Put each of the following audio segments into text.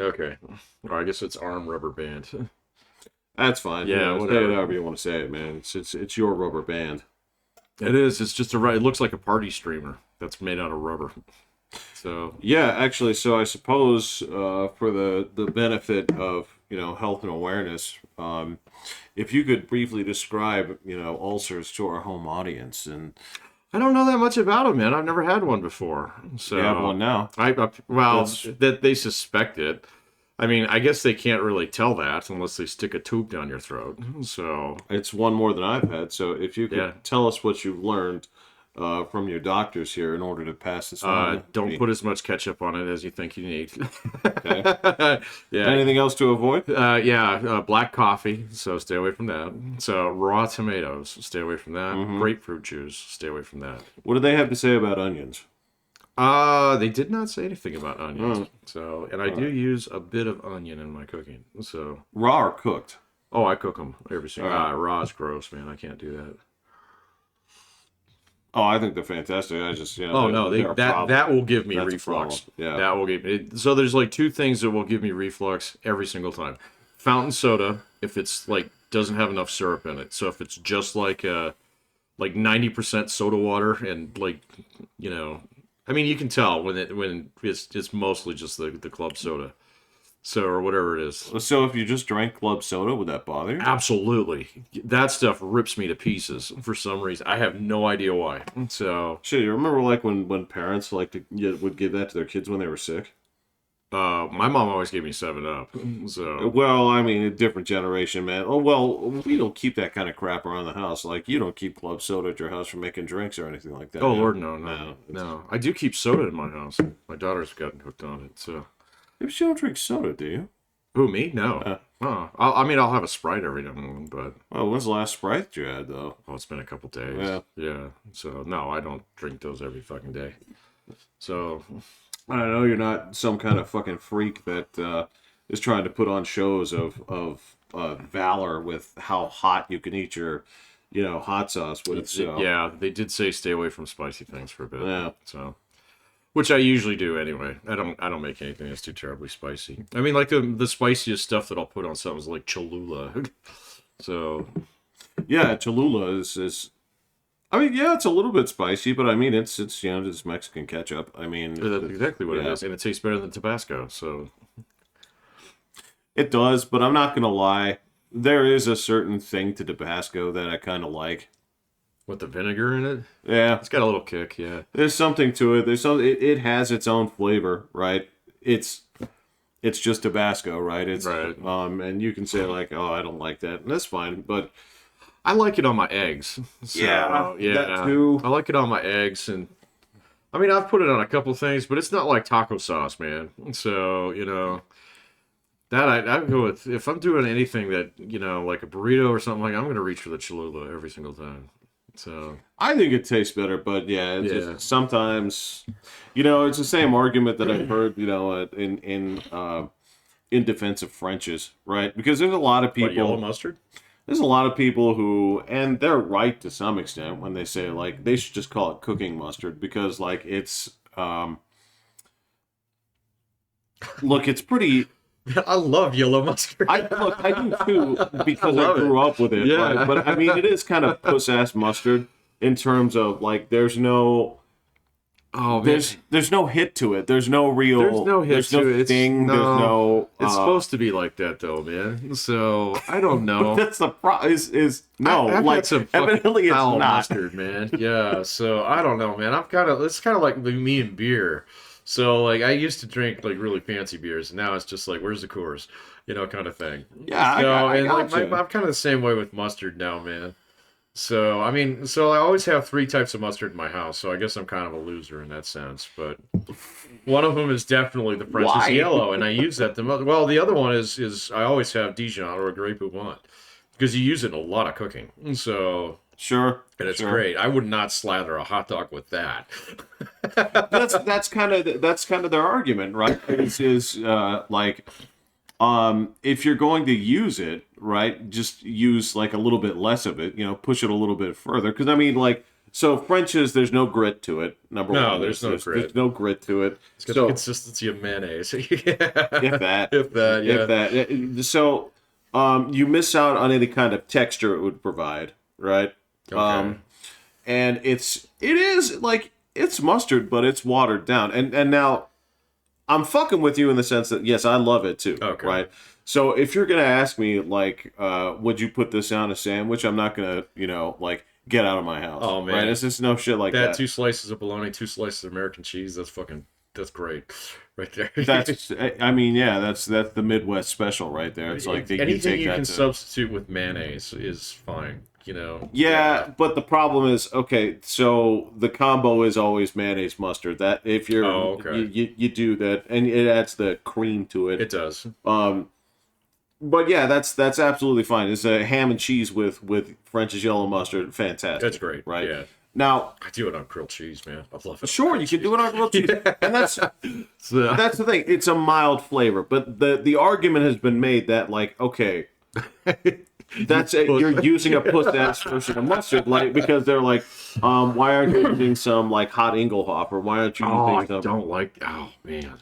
Okay. Or I guess it's arm rubber band. That's fine. Yeah, Say it whatever. however you want to say it, man. It's your rubber band. It is. It's just a right. It looks like a party streamer that's made out of rubber. So Yeah, actually, so I suppose for the benefit of health and awareness, if you could briefly describe ulcers to our home audience, and I don't know that much about them, man. I've never had one before. you have one So now. well, That's that they suspect it. I mean, I guess they can't really tell that unless they stick a tube down your throat. So it's one more than I've had. So if you could yeah. tell us what you've learned from your doctors here in order to pass this on. Don't put as much ketchup on it as you think you need. Okay. Yeah. Anything else to avoid? Black coffee, so stay away from that. So raw tomatoes, stay away from that. Grapefruit juice, stay away from that. What do they have to say about onions? They did not say anything about onions. Mm. So, and I do use a bit of onion in my cooking. So, Raw or cooked? oh, I cook them every single. All right. Raw is gross, man. I can't do that. Oh, I think they're fantastic. I just Oh no, they're a that problem. that will give me That's a reflux. problem. Yeah. That will give me. So there's like two things that will give me reflux every single time. Fountain soda, if it's like doesn't have enough syrup in it. So if it's just like 90% soda water and like I mean you can tell when it's mostly just the club soda. So or whatever it is. So if you just drank club soda, would that bother you? Absolutely. That stuff rips me to pieces for some reason. I have no idea why. So Shit, you remember like when parents would give that to their kids when they were sick? my mom always gave me 7 Up. So Well, I mean, a different generation, man. Oh well, we don't keep that kind of crap around the house. Like you don't keep club soda at your house for making drinks or anything like that. oh yeah? Lord, no. I do keep soda in my house. My daughter's gotten hooked on it. So Maybe you don't drink soda, do you? who me? No. Uh, I mean, I'll have a Sprite every now and then, but well, when's the last Sprite you had though? oh, it's been a couple days. Yeah. Yeah. So no, I don't drink those every fucking day. So I know you're not some kind of fucking freak that is trying to put on shows of valor with how hot you can eat your, hot sauce with. So yeah, they did say stay away from spicy things for a bit. Yeah. So, which I usually do anyway. I don't make anything that's too terribly spicy. I mean, like the spiciest stuff that I'll put on something is like Cholula. So yeah, Cholula is. I mean, yeah, it's a little bit spicy, but I mean, it's just Mexican ketchup. I mean, that's exactly what it yeah. is, and it tastes better than Tabasco. So It does, but I'm not gonna lie. There is a certain thing to Tabasco that I kind of like. with the vinegar in it, Yeah, it's got a little kick. Yeah. there's something to it. It has its own flavor, right? It's just Tabasco, right? It's Right. and you can say like, oh, I don't like that, and that's fine. But I like it on my eggs. So, yeah. that too. I like it on my eggs, and I mean I've put it on a couple things, but it's not like taco sauce, man. So that I go with if I'm doing anything that like a burrito or something like I'm gonna reach for the Cholula every single time. So I think it tastes better, but yeah, it's Yeah. just sometimes, it's the same argument that I've heard, in defense of French's, right? Because there's a lot of what, yellow people. mustard? There's a lot of people who, and they're right to some extent when they say like they should just call it cooking mustard because like it's, look, it's pretty. I love yellow mustard. I do too because I love grew up with it. Yeah. Right? But I mean, it is kind of puss ass mustard in terms of like there's no. Oh man, There's no hit to it. There's no real. there's no hit There's no to it. thing. There's no. It's supposed to be like that though, man. So I don't know. That's the problem. Is no I've like had some fucking evidently it's foul not. mustard, man. Yeah, so I don't know, man. It's kind of like me and beer. So like I used to drink like really fancy beers, and now it's just like where's the Coors, kind of thing. Yeah, I So and like gotcha. I'm kind of the same way with mustard now, man. So I mean, so I always have 3 types of mustard in my house. So I guess I'm kind of a loser in that sense. But one of them is definitely the French's Why? yellow, and I use that the most. Well, the other one is I always have Dijon or a Grey Poupon because you use it in a lot of cooking. So Sure. and it's sure. great. I would not slather a hot dog with that. That's kind of their argument, right? Is like if you're going to use it, right, just use like a little bit less of it, push it a little bit further. Because I mean, like So French's, there's no grit to it. Number No, one, there's no grit. There's no grit to it. It's got the So consistency of mayonnaise. if that, If that, yeah. if that, so you miss out on any kind of texture it would provide, right? Okay. And it is like it's mustard, but it's watered down. And now I'm fucking with you in the sense that yes, I love it too. Okay. Right. So if you're gonna ask me like, would you put this on a sandwich? I'm not gonna, like get out of my house. Oh, man. Right. It's just no shit like that. 2 slices of bologna, 2 slices of American cheese. That's great, right there. I mean, yeah, that's the Midwest special right there. It's like anything you can to... substitute with mayonnaise is fine. Yeah, but the problem is, okay, so the combo is always mayonnaise mustard. That if you're you do that, and it adds the cream to it. It does. But yeah, that's absolutely fine. It's a ham and cheese with French's yellow mustard. Fantastic. That's great. Right? Yeah. Now, I do it on grilled cheese, man. I love it. Sure, you can do it on grilled cheese, and that's the thing. It's a mild flavor, but the argument has been made that like, okay, that's it. You're using a puss-ass version of mustard, like because they're like, why aren't you using some like hot Engelhofer? Why aren't you using some? I don't like. Oh man,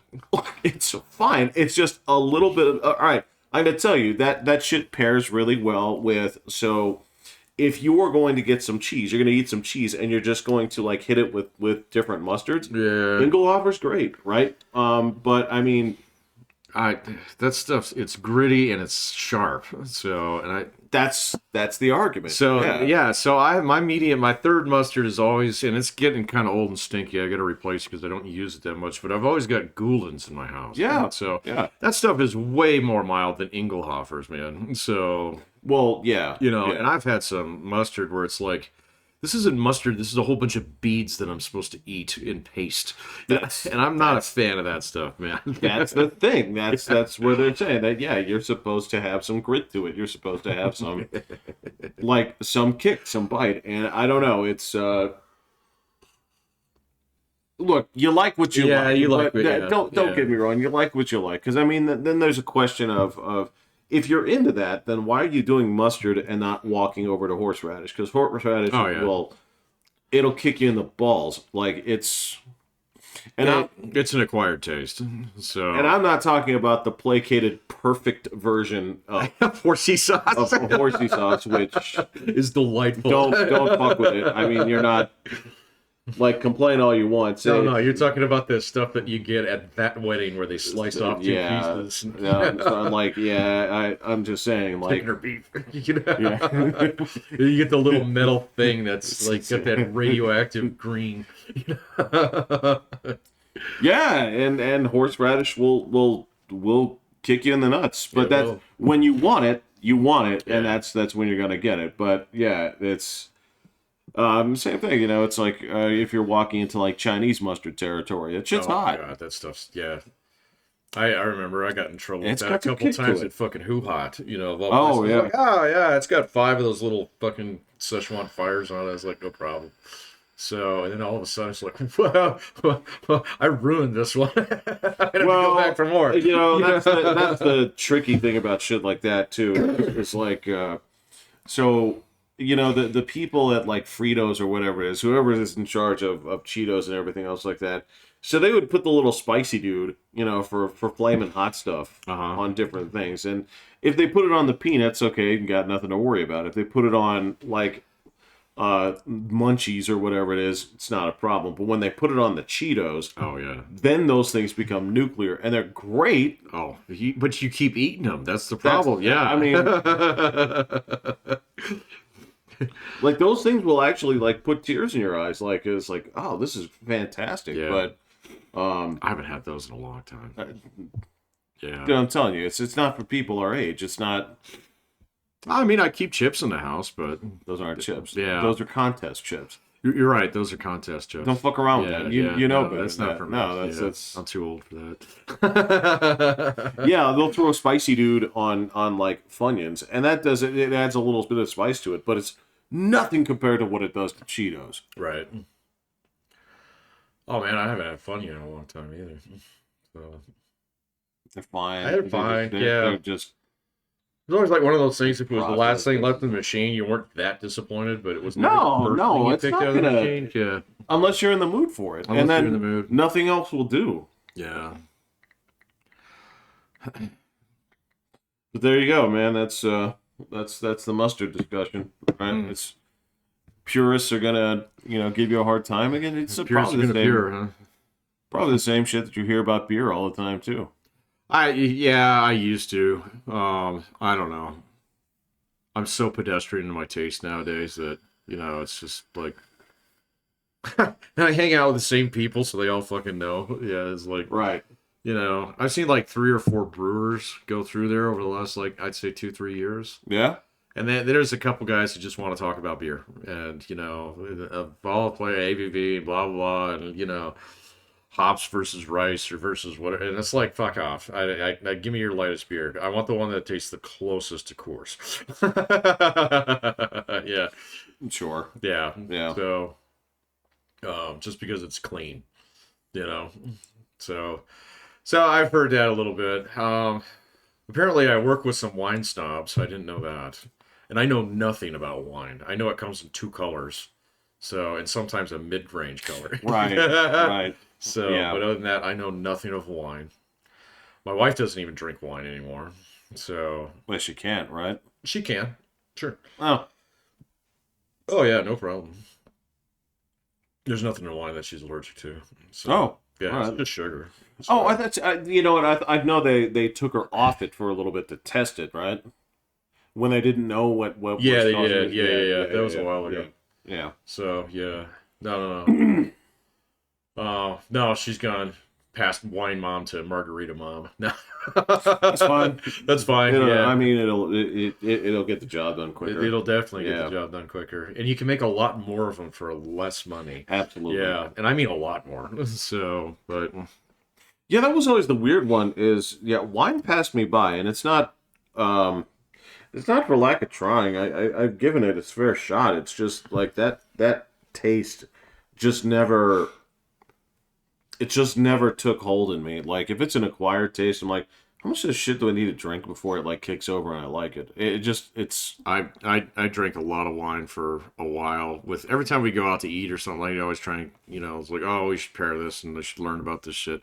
it's fine. It's just a little bit of. All right, I'm gonna tell you that shit pairs really well with so. If you are going to get some cheese, you're going to eat some cheese, and you're just going to like hit it with different mustards. Yeah, Engelhofer's great, right? But I mean, that stuff it's gritty and it's sharp. So that's the argument. So yeah, so my third mustard is always, and it's getting kind of old and stinky. I got to replace it because I don't use it that much. But I've always got Gouldens in my house. Yeah. So yeah, that stuff is way more mild than Engelhofer's, man. So. Well, yeah. And I've had some mustard where it's like, this isn't mustard, this is a whole bunch of beads that I'm supposed to eat in paste. And I'm not a fan of that stuff, man. That's the thing. That's where they're saying that, yeah, you're supposed to have some grit to it. You're supposed to have some, like, some kick, some bite. And I don't know, it's, look, you like what you like. Yeah, you like it. Don't get me wrong, you like what you like. Because, I mean, then there's a question of if you're into that, then why are you doing mustard and not walking over to horseradish? Because horseradish it'll kick you in the balls. Like it's it's an acquired taste. So and I'm not talking about the placated perfect version of horsey sauce. Of horsey sauce, which is delightful. Don't fuck with it. I mean, you're not. Like, complain all you want. No, you're talking about the stuff that you get at that wedding where they slice off 2 pieces. So I'm like, I'm just saying, like... Chicken or beef. You get the little metal thing that's, like, got that radioactive green. Yeah, and horseradish will kick you in the nuts. But that's... When you want it, and that's when you're going to get it. But, yeah, it's... same thing, it's like if you're walking into like Chinese mustard territory, it's just hot. God, that stuff's I remember I got in trouble with that a couple times at fucking Hoo Hot, Oh yeah. Like, oh yeah, it's got 5 of those little fucking Szechuan fires on it. I was like, no problem. So, and then all of a sudden it's like, well, I ruined this one. I have to go back for more. That's the tricky thing about shit like that too. It's like, so. The people at like Fritos or whatever it is, whoever is in charge of Cheetos and everything else like that, so they would put the little spicy dude, for flaming hot stuff on different things. And if they put it on the peanuts, okay, you got nothing to worry about. If they put it on like munchies or whatever it is, it's not a problem. But when they put it on the Cheetos, oh yeah, then those things become nuclear, and they're great. Oh, but you keep eating them. That's the problem. I mean. Like those things will actually like put tears in your eyes. Like it's like, oh, this is fantastic. Yeah. But I haven't had those in a long time. Yeah, I'm telling you, it's not for people our age. It's not. I mean, I keep chips in the house, but those aren't chips. Yeah, those are contest chips. You're right. Those are contest chips. Don't fuck around with that. You know better. That's not for me. No, that's I'm too old for that. Yeah, they'll throw a spicy dude on like Funyuns, and that does it. It adds a little bit of spice to it, but it's nothing compared to what it does to Cheetos. Right. Oh man, I haven't had Funyun in a long time either. So. They're fine. They're fine. They're just It's always like one of those things. If it was the last Process. thing left in the machine, you weren't that disappointed, but it was No, never the first no, thing you it's picked not out of the gonna- machine. Yeah, Unless you're in the mood for it, Unless and then you're in the mood. nothing else will do. yeah. But there you go, man. That's the mustard discussion, right? Mm. It's purists are gonna give you a hard time again. It's Purists probably are the gonna same, pure, huh? probably the same shit that you hear about beer all the time too. I used to. I don't know. I'm so pedestrian in my taste nowadays that it's just like and I hang out with the same people, so they all fucking know. Yeah, it's like Right. I've seen like 3 or 4 brewers go through there over the last like I'd say 2-3 years, Yeah. and then there's a couple guys who just want to talk about beer and ball play ABV and blah blah blah and hops versus rice or versus whatever, and it's like fuck off. I give me your lightest beer. I want the one that tastes the closest to Coors. Yeah, Sure. yeah, Yeah. So, just because it's clean, so I've heard that a little bit. Apparently, I work with some wine snobs. I didn't know that, and I know nothing about wine. I know it comes in 2 colors, and sometimes a mid-range color. Right. Right. So, Yeah. but other than that, I know nothing of wine. My wife doesn't even drink wine anymore. So, Well, she can't, right? she can. Sure. Oh, Oh, yeah, no problem. There's nothing in wine that she's allergic to. So, oh, yeah, all it's right. just sugar. Oh, you know what? I know they took her off it for a little bit to test it, right? When they didn't know what Yeah, was they causing did. it. Yeah. That was a while ago. Yeah. So, yeah. No. No, she's gone past wine mom to margarita mom. No. That's fine. That's fine. Yeah. I mean, it'll get the job done quicker. It'll definitely get Yeah. the job done quicker. And you can make a lot more of them for less money. Absolutely. Yeah. And I mean a lot more. So, but Yeah, that was always the weird one. Wine passed me by, and it's not for lack of trying. I've given it its fair shot. It's just like that taste just never. It just never took hold in me. Like if it's an acquired taste, I'm like, how much of this shit do I need to drink before it like kicks over and I like it? It's I drank a lot of wine for a while. With every time we go out to eat or something, I always try and it's like, oh, we should pair this and I should learn about this shit.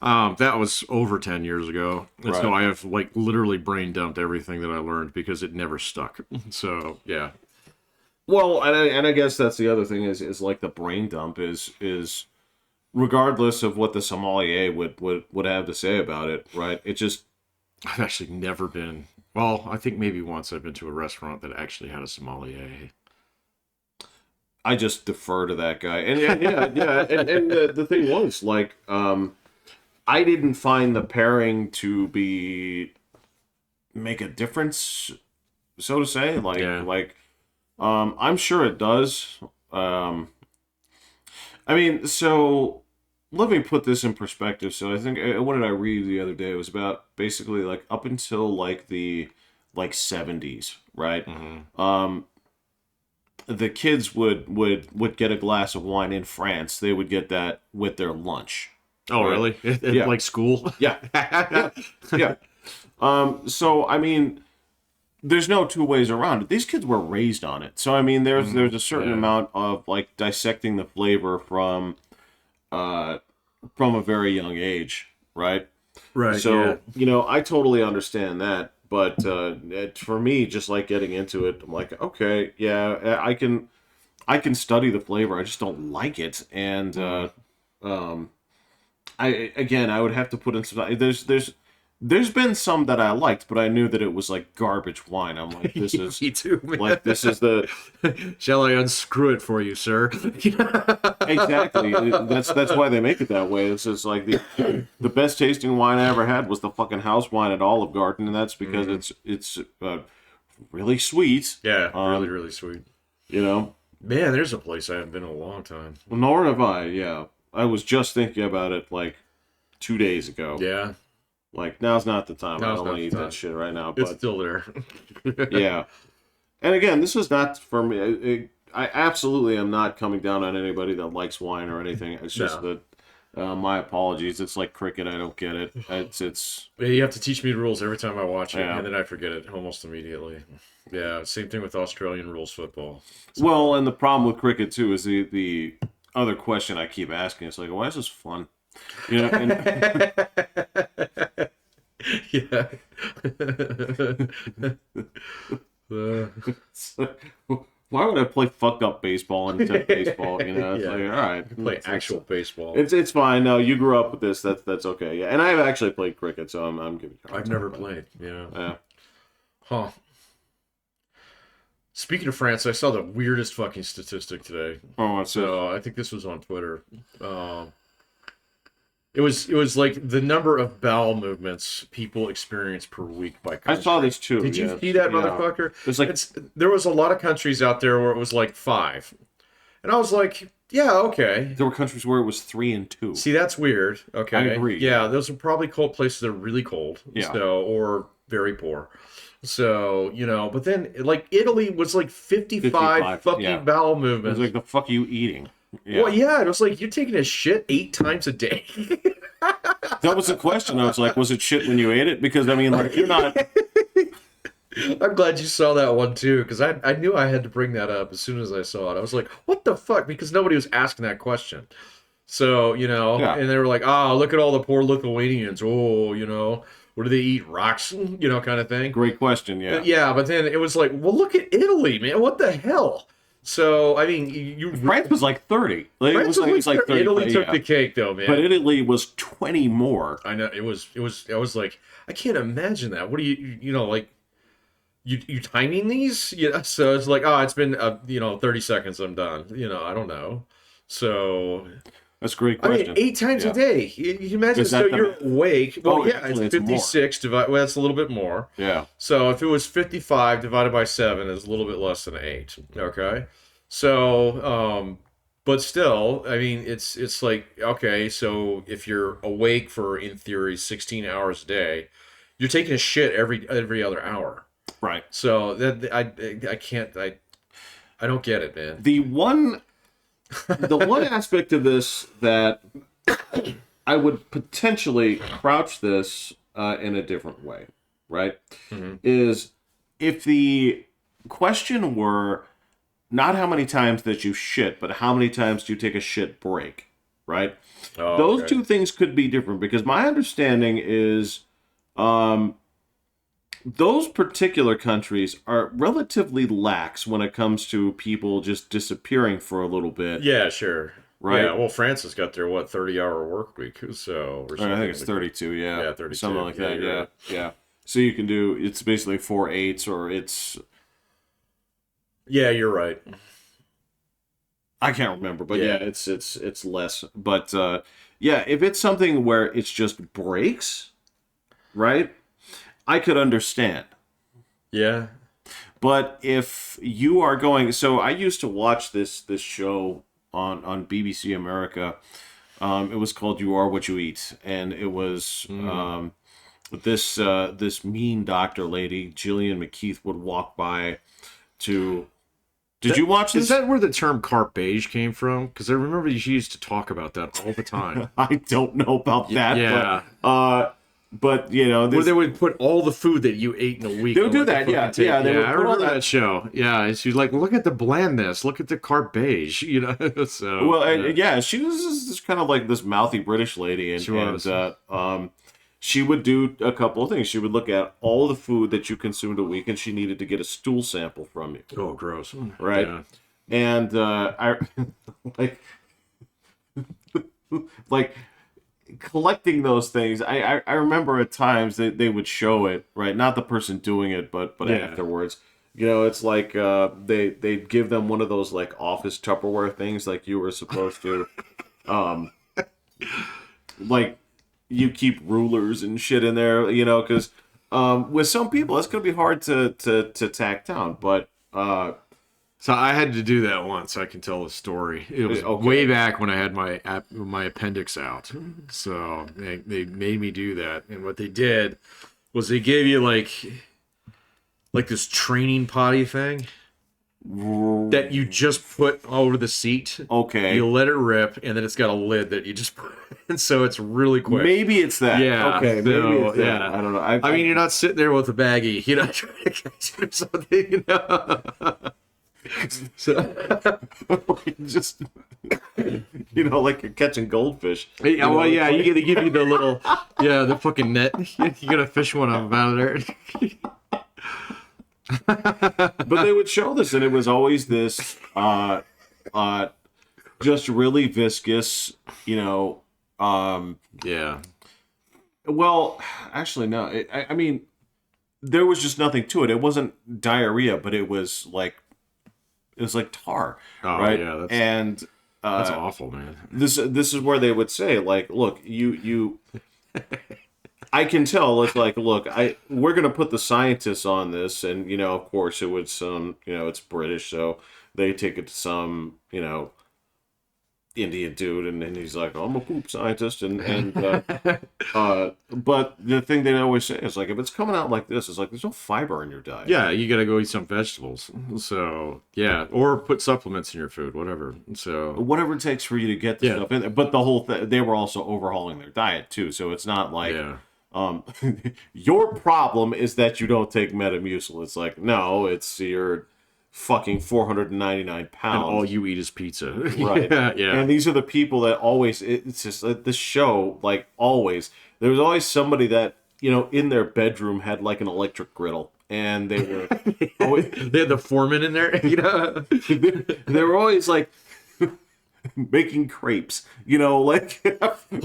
That was over 10 years ago. And so Right. I have like literally brain dumped everything that I learned because it never stuck. So yeah. well, and I guess that's the other thing is like the brain dump is regardless of what the sommelier would have to say about it, right? It just I've actually never been. Well, I think maybe once I've been to a restaurant that actually had a sommelier. I just defer to that guy. And yeah. And the thing was, like, I didn't find the pairing to make a difference, so to say. I'm sure it does. I mean, so let me put this in perspective. So I think, what did I read the other day? It was about basically like up until like the 70s, right? Mm-hmm. The kids would get a glass of wine in France. They would get that with their lunch. Oh, Right. really? Yeah. Like school? Yeah. Yeah. So I mean, there's no 2 ways around it. These kids were raised on it. So I mean, there's a certain Yeah. amount of like dissecting the flavor from a very young age, right? Right. So I totally understand that. But for me, just like getting into it, I'm like, okay, yeah, I can study the flavor. I just don't like it, and I would have to put in some. There's been some that I liked, but I knew that it was like garbage wine. I'm like, this is Me too, man. like this is the Shall I unscrew it for you, sir? exactly. That's why they make it that way. It's just like the best tasting wine I ever had was the fucking house wine at Olive Garden, and that's because it's really sweet. Yeah, Um, really sweet. You know, Man, there's a place I haven't been in a long time. nor have I. Yeah, I was just thinking about it like 2 days ago. Yeah, Like now's not the time. I Now's don't not want to the eat time. that shit right now. it's But still there. yeah, and again, this is not for me. I absolutely am not coming down on anybody that likes wine or anything. It's just No. that My apologies. It's like cricket. I don't get it. It's Yeah, you have to teach me the rules every time I watch it, Yeah. and then I forget it almost immediately. Yeah, same thing with Australian rules football. well, and the problem with cricket too is the other question I keep asking. It's like, why is this fun? You know, and Yeah. Uh, it's like, why would I play fucked up baseball instead of baseball? You know, it's Yeah. like, all right, play actual baseball. It's fine. No, you grew up with this. That's okay. Yeah, and I've actually played cricket, so I'm giving you. a hard I've time, never but- played. Yeah. Yeah. Huh. Speaking of France, I saw the weirdest fucking statistic today. Oh, what's it? So I think this was on Twitter. It was like the number of bowel movements people experience per week by I country. saw this too. Did you yeah. see that, Yeah. motherfucker? It's like There was a lot of countries out there where it was like 5, and I was like, yeah, okay. there were countries where it was 3 and 2. See, that's weird. Okay, I agree. Yeah, those are probably cold places that are really cold. Yeah. So, or very poor. So, but then like Italy was like 55 55, fucking yeah. bowel It was movements. like, the fuck are you eating? Yeah. Well, yeah, it was like you're taking a shit 8 times a day. That was the question. I was like, was it shit when you ate it? Because I mean, like, you're not. I'm glad you saw that one too, because I knew I had to bring that up as soon as I saw it. I was like, what the fuck? Because nobody was asking that question. So, Yeah. and they were like, oh, look at all the poor Lithuanians. Oh, what do they eat? Rocks, kind of thing. Great question. Yeah. Yeah, but then it was like, well, look at Italy, man. What the hell? So, I mean, you France was like 30. Like, France it was like 30. Italy took yeah. the cake, though, man. But Italy was 20 more. I know it was. I was like, I can't imagine that. What do like? You timing these? Yeah. So it's like, oh, it's been 30 seconds. I'm done. I don't know. So That's a great I question. mean, 8 times Yeah. a day. You imagine. Is So that the- you're awake. Well, Oh, yeah, actually, it's it's more. 56 divided. Well, that's a little bit more. Yeah. So if it was 55 divided by 7 is a little bit less than 8. Okay. So, but still, I mean, it's like, okay, so if you're awake for, in theory, 16 hours a day, you're taking a shit every other hour. Right. So that I can't I don't get it, man. The one aspect of this that I would potentially crouch this in a different way, right? Mhm. Is if the question were not how many times that you shit, but how many times do you take a shit break, right? Oh, Those okay. two things could be different because my understanding is those particular countries are relatively lax when it comes to people just disappearing for a little bit. Yeah, sure. Right. Yeah, well, France has got their 30-hour work week, so or I something think it's like 32, yeah. Yeah, 32. Something like Yeah, that, you're yeah. right. Yeah. So you can do, it's basically 4 8s or it's, that. Yeah, you're right. I can't remember, but Yeah. yeah, it's less. But yeah, if it's something where it's just breaks, right? I could understand. Yeah. But if you are going, so I used to watch this show on BBC America. It was called "You Are What You Eat," and it was this mean doctor lady, Gillian McKeith, would walk by to. Did you watch this? Is that where the term carte beige came from? Because I remember she used to talk about that all the time. I don't know about that. Yeah. But you know, Where this, they would put all the food that you ate in a week. They would on, do like, the that, yeah. fucking tape. Yeah, they would I put all remember that- that show. Yeah, and she's like, look at the blandness. Look at the carte beige. So. well, yeah, she was just kind of like this mouthy British lady, and She was. she would do a couple of things. She would look at all the food that you consumed a week, and she needed to get a stool sample from you, Oh, gross. right? Yeah. And I like collecting those things. I remember at times they would show it, right? Not the person doing it, but Yeah. afterwards. You know, it's like they'd give them one of those like office Tupperware things, like you were supposed to, like you keep rulers and shit in there, you know, because with some people it's gonna be hard to tack down, but So I had to do that once. I can tell a story. It was Okay. way back when I had my appendix out. So they made me do that. And what they did was they gave you like this training potty thing. that you just put over the seat. Okay. You let it rip, and then it's got a lid that you just put in, so it's really quick. Maybe it's that. Yeah. Okay. Maybe So, it's that. yeah. I don't know. I mean, you're not sitting there with a baggie, trying to catch it or something, So, just, like you're catching goldfish. yeah, well, yeah, you gotta give you the little, the fucking net. You gotta fish one of them out of there. But they would show this, and it was always this, just really viscous, Yeah. Well, actually, no. I mean, there was just nothing to it. It wasn't diarrhea, but it was like tar, Oh, right? yeah, And that's awful, man. this is where they would say, like, look, you I can tell. It's like, look, we're gonna put the scientists on this, and of course, it was some, it's British, so they take it to some, Indian dude, and then he's like, I'm a poop scientist, and but the thing they always say is like, if it's coming out like this, it's like there's no fiber in your diet. Yeah, you gotta go eat some vegetables. So, yeah, or put supplements in your food, whatever. So, Whatever it takes for you to get the Yeah. stuff in there. But the whole thing, they were also overhauling their diet too, so it's not like yeah. your problem is that you don't take Metamucil. It's like, no, it's your fucking 499 And pounds. all you eat is pizza. Right. yeah. And these are the people that always, it's just like this show, like always, there was always somebody that, in their bedroom had like an electric griddle. And they were always, They had the foreman in there, they were always like making crepes, like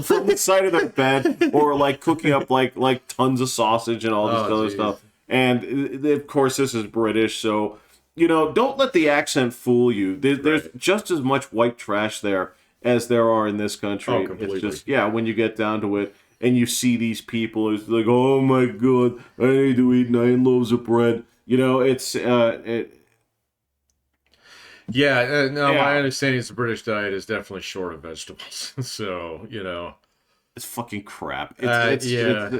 from the side of their bed, or like cooking up like tons of sausage and all this Oh, other geez. stuff. And of course, this is British, so don't let the accent fool you. There's just as much white trash there as there are in this country. Oh, completely. It's just, when you get down to it, and you see these people, it's like, oh my god, I need to eat 9 loaves of bread. It's Yeah, no, Yeah. my understanding is the British diet is definitely short of vegetables. So, it's fucking crap. yeah.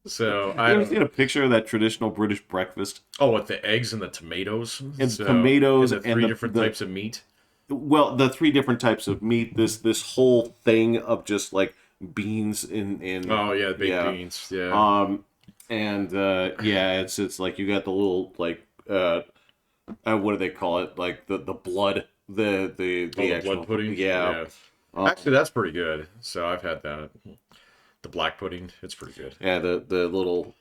So, You ever seen a picture of that traditional British breakfast? with the eggs and the tomatoes. And tomatoes and the and three the- different the- types of meat. Well, the 3 different types of meat. This whole thing of just like beans in. Oh, yeah, baked yeah. beans. Yeah. It's like you got the little like what do they call it? Like the blood, the the actual blood pudding. Yeah. Actually, that's pretty good. So I've had that. The black pudding, it's pretty good. Yeah, the little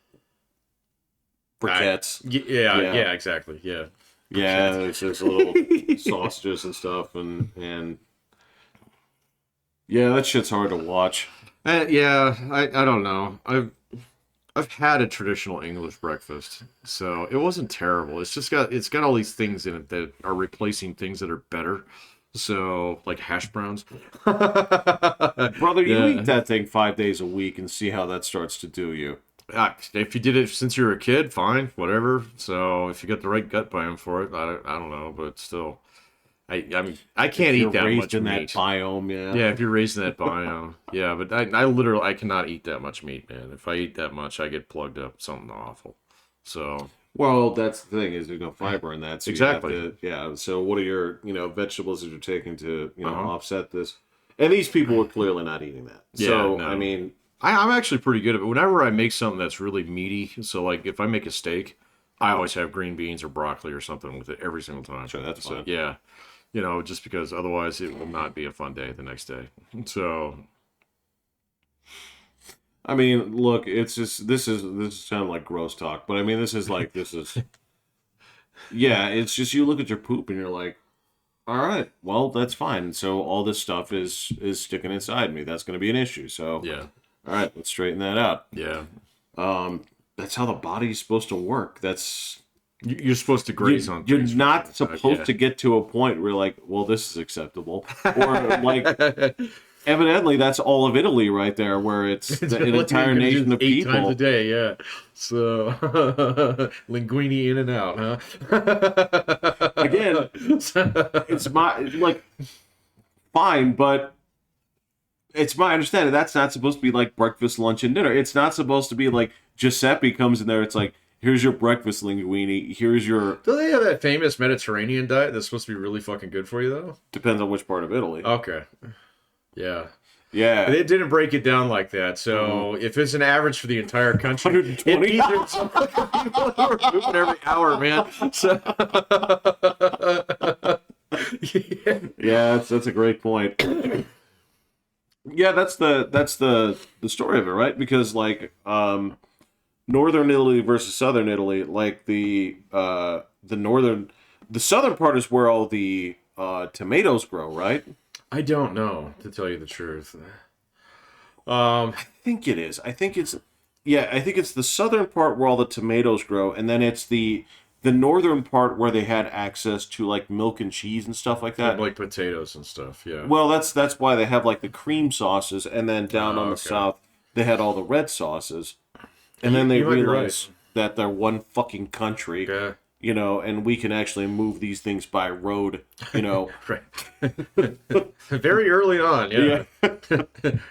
briquettes. Yeah, Yeah. yeah, exactly. Yeah. Yeah, there's little sausages and stuff, and yeah, that shit's hard to watch. Yeah, I don't know. I've had a traditional English breakfast, so it wasn't terrible. It's got all these things in it that are replacing things that are better. So like hash browns. Brother, you Yeah. eat that thing 5 days a week and see how that starts to do you. If you did it since you were a kid, fine, whatever. So if you got the right gut biome for it, I don't know, but still, I mean, I can't You're eat that raised much in meat. that biome, yeah. Yeah, if you're raised in that biome, yeah. But I literally I cannot eat that much meat, man. If I eat that much, I get plugged up. Something awful. So Well, that's the thing is there's no fiber in that. So you have Exactly. to- yeah. So what are your vegetables that you're taking to Uh-huh. offset this? And these people were clearly not eating that. Yeah, So no. I mean, I'm actually pretty good at it. Whenever I make something that's really meaty, so like if I make a steak, I always have green beans or broccoli or something with it every single time. Sure, that's so, fine. Yeah, just because otherwise it will not be a fun day the next day. So I mean, look, it's just this is kind of like gross talk, but I mean, this is yeah, it's just you look at your poop and you're like, all right, well, that's fine. So all this stuff is sticking inside me. That's going to be an issue. So yeah, all right, let's straighten that out. yeah. That's how the body's supposed to work. That's You're supposed to graze on. you're things not for the time, supposed yeah. to get to a point where you're like, well, this is acceptable, or like. Evidently, that's all of Italy right there, where it's an entire nation of 8 times a people. day, yeah. So linguine in and out, huh? Again, it's my like fine, but it's my understanding that's not supposed to be like breakfast, lunch, and dinner. It's not supposed to be like Giuseppe comes in there. It's like, Here's your breakfast linguine. Here's your Do they have that famous Mediterranean diet that's supposed to be really fucking good for you, though? depends on which part of Italy. Okay. Yeah. Yeah. They didn't break it down like that. So if it's an average for the entire country, 120. there's some fucking people who are pooping every hour, man. So, yeah. Yeah, that's a great point. Yeah, that's the story of it, right? Because like northern Italy versus southern Italy, like the southern part is where all the tomatoes grow, right? I don't know, to tell you the truth. I think it is. I think it's the southern part where all the tomatoes grow, and then it's the northern part where they had access to like milk and cheese and stuff like that. Like potatoes and stuff, yeah. Well, that's why they have like the cream sauces, and then down on the okay. south they had all the red sauces, and then they you might be realized that they're one fucking country, Okay. you know, and we can actually move these things by road, you know. Right. Very early on, yeah.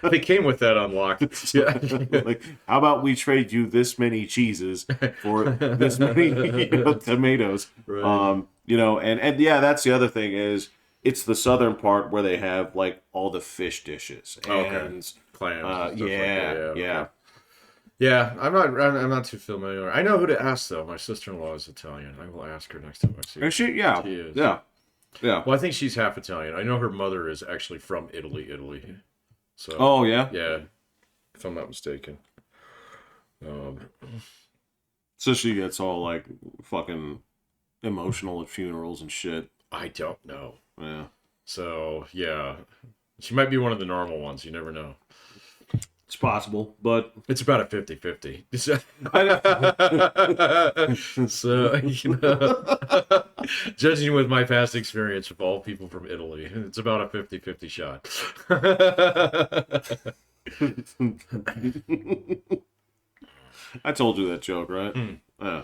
They came with that unlocked. Yeah. Like, how about we trade you this many cheeses for this many tomatoes? Right. You know, and yeah, that's the other thing is it's the southern part where they have like all the fish dishes and Okay. Clams. and stuff like yeah, that, yeah. okay. Yeah, I'm not too familiar. I know who to ask though. My sister-in-law is Italian. I will ask her next time I see her. And yeah, She is. yeah. Well, I think she's half Italian. I know her mother is actually from Italy. So Oh yeah. yeah, if I'm not mistaken. So she gets all like fucking emotional at funerals and shit. I don't know. Yeah. So yeah, she might be one of the normal ones. You never know. It's possible, but It's about a 50-50. So, you know, judging with my past experience with all people from Italy, it's about a 50-50 shot. I told you that joke, right? Hmm. Yeah.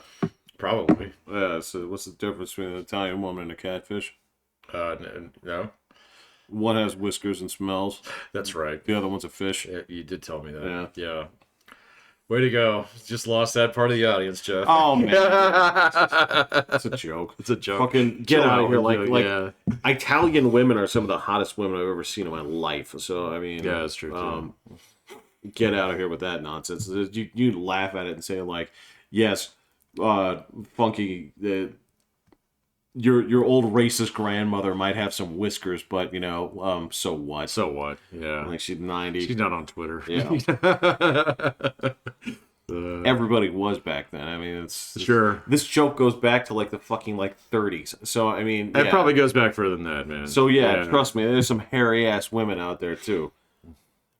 Probably. Yeah. So what's the difference between an Italian woman and a catfish? No, One has whiskers and smells. that's right. The other one's a fish. Yeah, you did tell me that. Yeah. Yeah. Way to go. Just lost that part of the audience, Jeff. Oh man, that's a joke. It's a joke. Fucking get out of here! Like yeah. Italian women are some of the hottest women I've ever seen in my life. So I mean, Yeah, that's true, too. Get out of here with that nonsense. You laugh at it and say like, yes, funky. Your old racist grandmother might have some whiskers, but you know, so what? So what? Yeah. Like she's 90. She's not on Twitter. Yeah. Everybody was back then. I mean, it's Sure. This joke goes back to like the fucking like 30s. So I mean, It yeah. probably goes back further than that, man. So yeah, trust me, there's some hairy ass women out there too.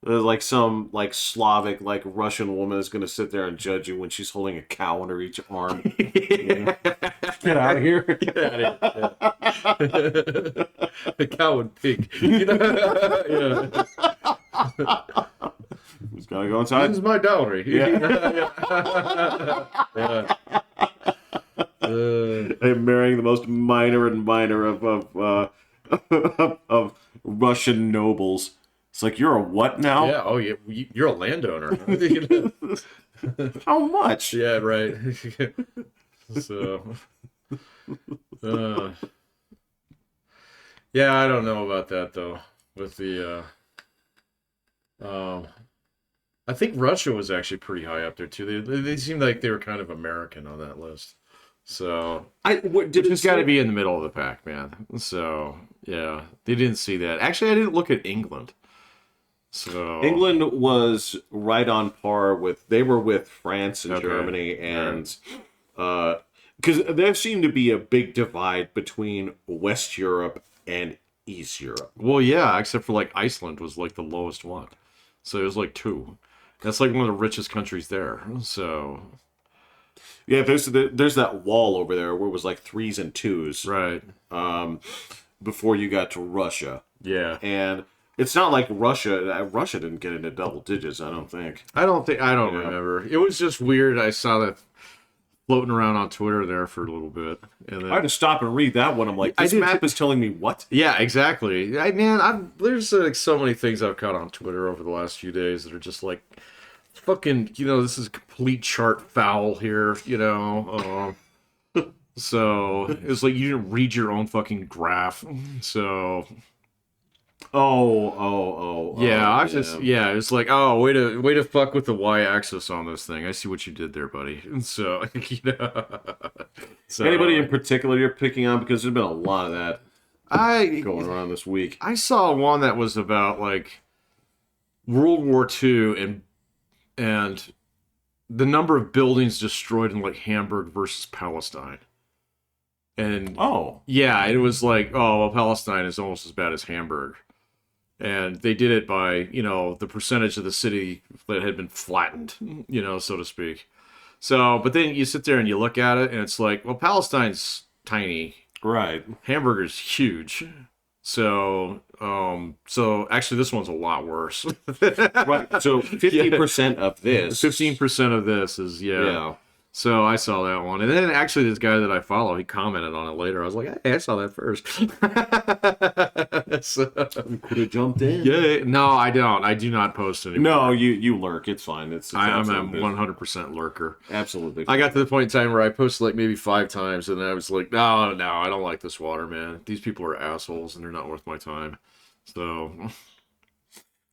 There's like some like Slavic, like Russian woman is gonna sit there and judge you when she's holding a cow under each arm. Get out of here! Get out of here. A cow and pig. You know? Yeah. Who's gotta go This inside? is my dowry. Yeah. Yeah. I'm marrying the most minor and minor of Russian nobles. It's like you're a what now? Yeah. Oh, yeah. You're a landowner. How much? Yeah. Right. So. Yeah, I don't know about that though. With the, I think Russia was actually pretty high up there too. They seemed like they were kind of American on that list. So Did it's got to be in the middle of the pack, man. So yeah, they didn't see that. Actually, I didn't look at England. So England was right on par with. They were with France and Okay. Germany, and because there seemed to be a big divide between West Europe and East Europe. well, yeah, except for like Iceland was like the lowest one. So it was like 2. That's like one of the richest countries there. So Yeah, there's that wall over there where it was like 3s and 2s. right, Before you got to Russia, yeah. and it's not like Russia didn't get into double digits. I don't think. I don't remember. It was just weird. I saw that floating around on Twitter there for a little bit, and then I had to stop and read that one. I'm like, I this did map is telling me what? yeah, exactly. There's like so many things I've caught on Twitter over the last few days that are just like fucking, this is complete chart foul here, so it's like you didn't read your own fucking graph. So Yeah. I was just it's like, oh, way to fuck with the y-axis on this thing. I see what you did there, buddy. And so so Anybody in particular you're picking on, because there's been a lot of that going around this week. I saw one that was about like World War II and the number of buildings destroyed in like Hamburg versus Palestine. And yeah, it was like, oh, well, Palestine is almost as bad as Hamburg. And they did it by, the percentage of the city that had been flattened, so to speak. So, but then you sit there and you look at it and it's like, well, Palestine's tiny. Right. Hamburger's huge. So actually this one's a lot worse. Right. So 50% of this. 15% of this is, yeah. So I saw that one. And then actually this guy that I follow, he commented on it later. I was like, hey, I saw that first. You could have jumped in. Yeah. No, I don't. I do not post anymore. No, you lurk. It's fine. I'm a 100% lurker. Absolutely. I got to the point in time where I posted like maybe 5 times and I was like, no, I don't like this water, man. These people are assholes and they're not worth my time. So...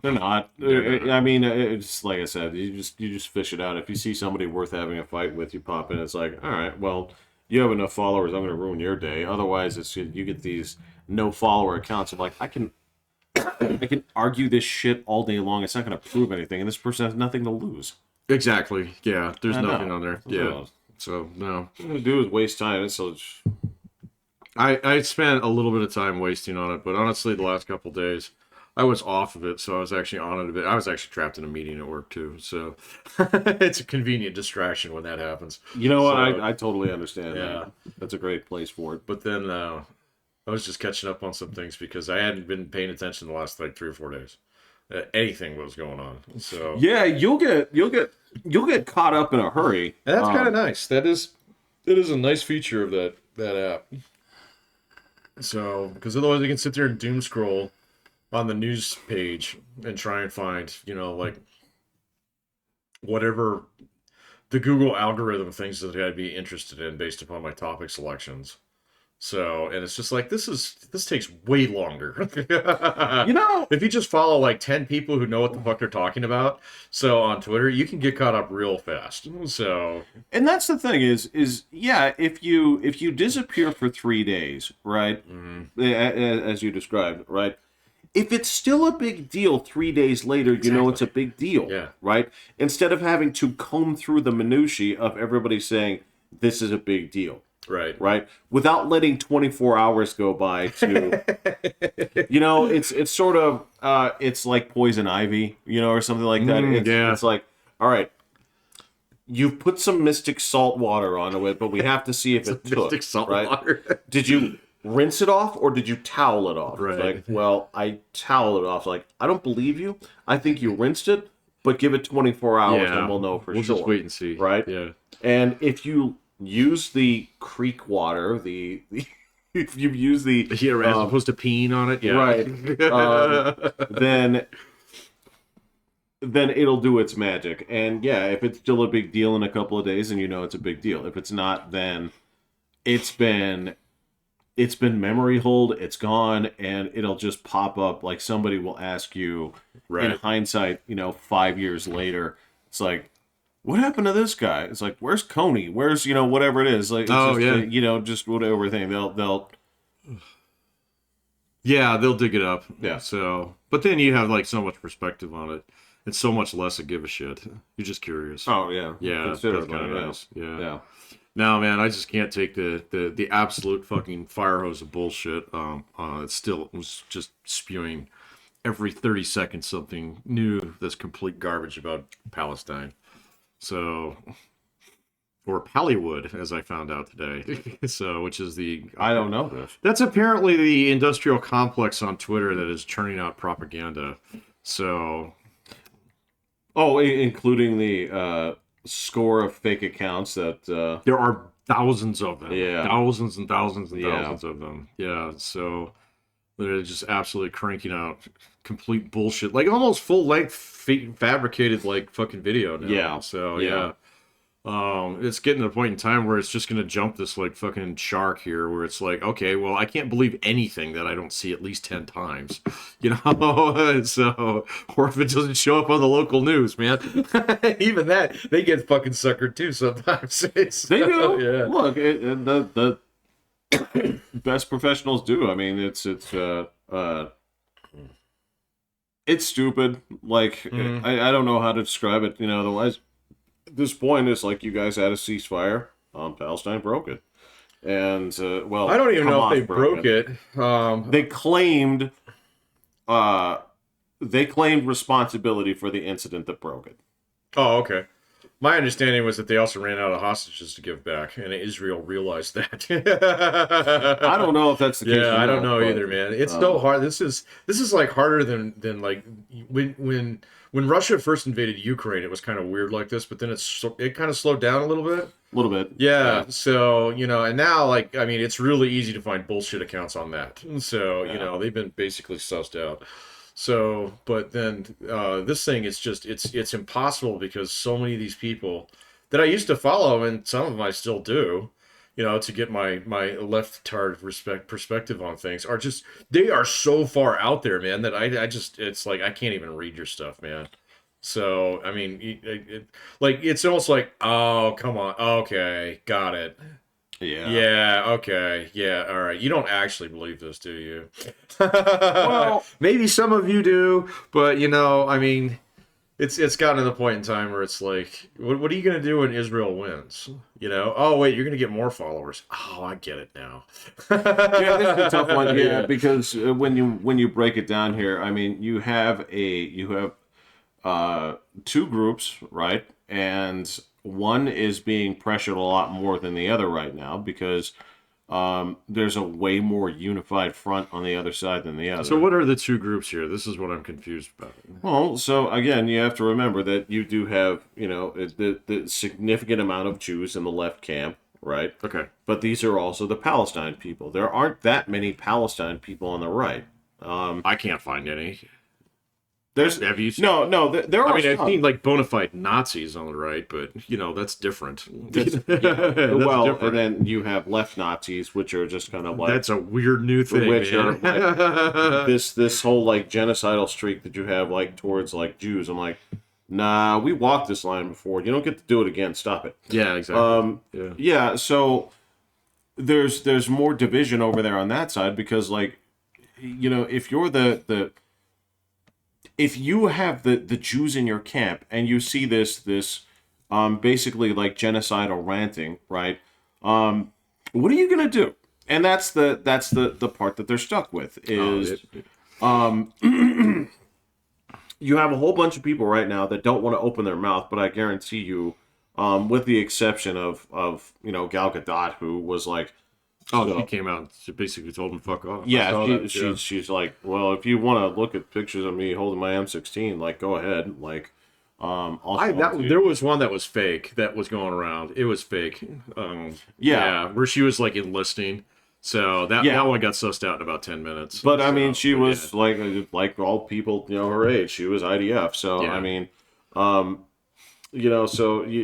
They're not. I mean, it's like I said, you just fish it out. If you see somebody worth having a fight with, you pop in. It's like, all right, well, you have enough followers. I'm going to ruin your day. Otherwise, you get these no follower accounts of like, I can argue this shit all day long. It's not going to prove anything, and this person has nothing to lose. Exactly. Yeah. There's nothing on there. Yeah. So no. All I'm going to do is waste time. So I spent a little bit of time wasting on it, but honestly, the last couple days, I was off of it, so I was actually on it a bit. I was actually trapped in a meeting at work, too, so it's a convenient distraction when that happens. You know what? I totally understand. Yeah. That's a great place for it. But then I was just catching up on some things because I hadn't been paying attention the last, like, 3 or 4 days. Anything was going on, so... Yeah, you'll get caught up in a hurry. And that's kind of nice. That is a nice feature of that app. So, because otherwise you can sit there and doom scroll on the news page and try and find, like whatever the Google algorithm thinks that I'd be interested in based upon my topic selections. So, and it's just like, this takes way longer. If you just follow like 10 people who know what the fuck they're talking about, so on Twitter, you can get caught up real fast. So, and that's the thing is yeah, if you disappear for 3 days, right? Mm-hmm. As you described, right? If it's still a big deal 3 days later, you know it's a big deal, right? Instead of having to comb through the minutiae of everybody saying, this is a big deal. Right? Without letting 24 hours go by to, it's sort of, it's like poison ivy, or something like that. It's like, all right, you've put some Mystic salt water onto it, but we have to see if it took, Mystic salt right? water. Did you rinse it off or did you towel it off? Right. Like, well, I towel it off. Like, I don't believe you. I think you rinsed it, but give it 24 hours and we'll know for sure. We'll just wait and see. Right? Yeah. And if you use the creek water, if you use the... Yeah, as opposed to peeing on it. Yeah. Right. Then it'll do its magic. And yeah, if it's still a big deal in a couple of days, then you know it's a big deal. If it's not, then it's been memory hold, it's gone, and it'll just pop up. Like somebody will ask you in hindsight, 5 years later, it's like, what happened to this guy? It's like, where's Coney? Where's, whatever it is. Like, it's just whatever thing. They'll Yeah, they'll dig it up. Yeah. So, but then you have like so much perspective on it. It's so much less a give a shit. You're just curious. Oh yeah. Yeah, that's kind of nice. Yeah. No, man, I just can't take the absolute fucking fire hose of bullshit. It was just spewing every 30 seconds something new that's complete garbage about Palestine. So, or Pallywood, as I found out today. So, which is I don't know this. That's apparently the industrial complex on Twitter that is churning out propaganda. So, including the score of fake accounts that there are thousands of them. Yeah. Thousands and thousands and thousands of them. Yeah. So they're just absolutely cranking out complete bullshit, like almost full length fabricated like fucking video now. Yeah. So Yeah. it's getting to a point in time where it's just gonna jump this like fucking shark here, where it's like, okay, well, I can't believe anything that I don't see at least 10 times, you know. So, or if it doesn't show up on the local news, man. Even that, they get fucking suckered too sometimes. They do. Yeah. Look, the best professionals do. I mean, it's stupid. Like, I don't know how to describe it. You know, otherwise, at this point, it's like you guys had a ceasefire. Palestine broke it, and well, I don't even know if Hamas they broke it. They claimed responsibility for the incident that broke it. Oh, okay. My understanding was that they also ran out of hostages to give back, and Israel realized that. I don't know if that's the case. Yeah, I don't know but, either, man. It's so hard. This is like harder than like when Russia first invaded Ukraine. It was kind of weird like this, but then it kind of slowed down a little bit. A little bit. Yeah. So and now like I mean, it's really easy to find bullshit accounts on that. So they've been basically sussed out. So, but then this thing is just it's impossible because so many of these people that I used to follow, and some of them I still do, to get my left-tard perspective on things, they are so far out there, man, that I just it's like I can't even read your stuff, man. So I mean, it's almost like, oh, come on, okay, got it. Yeah. Yeah, okay. Yeah, all right. You don't actually believe this, do you? Well, maybe some of you do, but I mean, it's gotten to the point in time where it's like, what are you going to do when Israel wins? Oh, wait, you're going to get more followers. Oh, I get it now. Yeah, this is a tough one. Yeah, because when you break it down here, I mean, you have two groups, right? And one is being pressured a lot more than the other right now because there's a way more unified front on the other side than the other. So what are the two groups here? This is what I'm confused about. Well, so again, you have to remember that you do have, the significant amount of Jews in the left camp, right? Okay. But these are also the Palestine people. There aren't that many Palestine people on the right. I can't find any. Have you seen? No. There are. I mean, some. I've seen like bona fide Nazis on the right, but that's different. That's different. And then you have left Nazis, which are just kind of like that's a weird new thing. Which man. Are like, this whole like genocidal streak that you have like towards like Jews. I'm like, nah, we walked this line before. You don't get to do it again. Stop it. Yeah, exactly. Yeah. So there's more division over there on that side because like, if you're if you have the Jews in your camp and you see this basically like genocidal ranting, right? What are you gonna do? And that's the part that they're stuck with is you have a whole bunch of people right now that don't want to open their mouth, but I guarantee you, with the exception of Gal Gadot, who was like, she came out and she basically told him fuck off. Yeah, she's like, well, if you want to look at pictures of me holding my M16, like, go ahead. Like, there was one that was fake that was going around. It was fake. Where she was like enlisting. So that one got sussed out in about 10 minutes. But I mean, she was like all people, her age. She was IDF. So I mean, so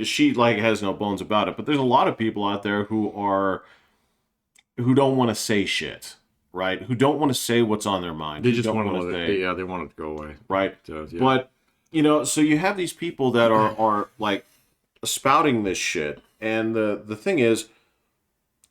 she like has no bones about it. But there's a lot of people out there who don't want to say shit, right? Who don't want to say what's on their mind. They just want to say, they want it to go away, right? But so you have these people that are like spouting this shit, and the thing is,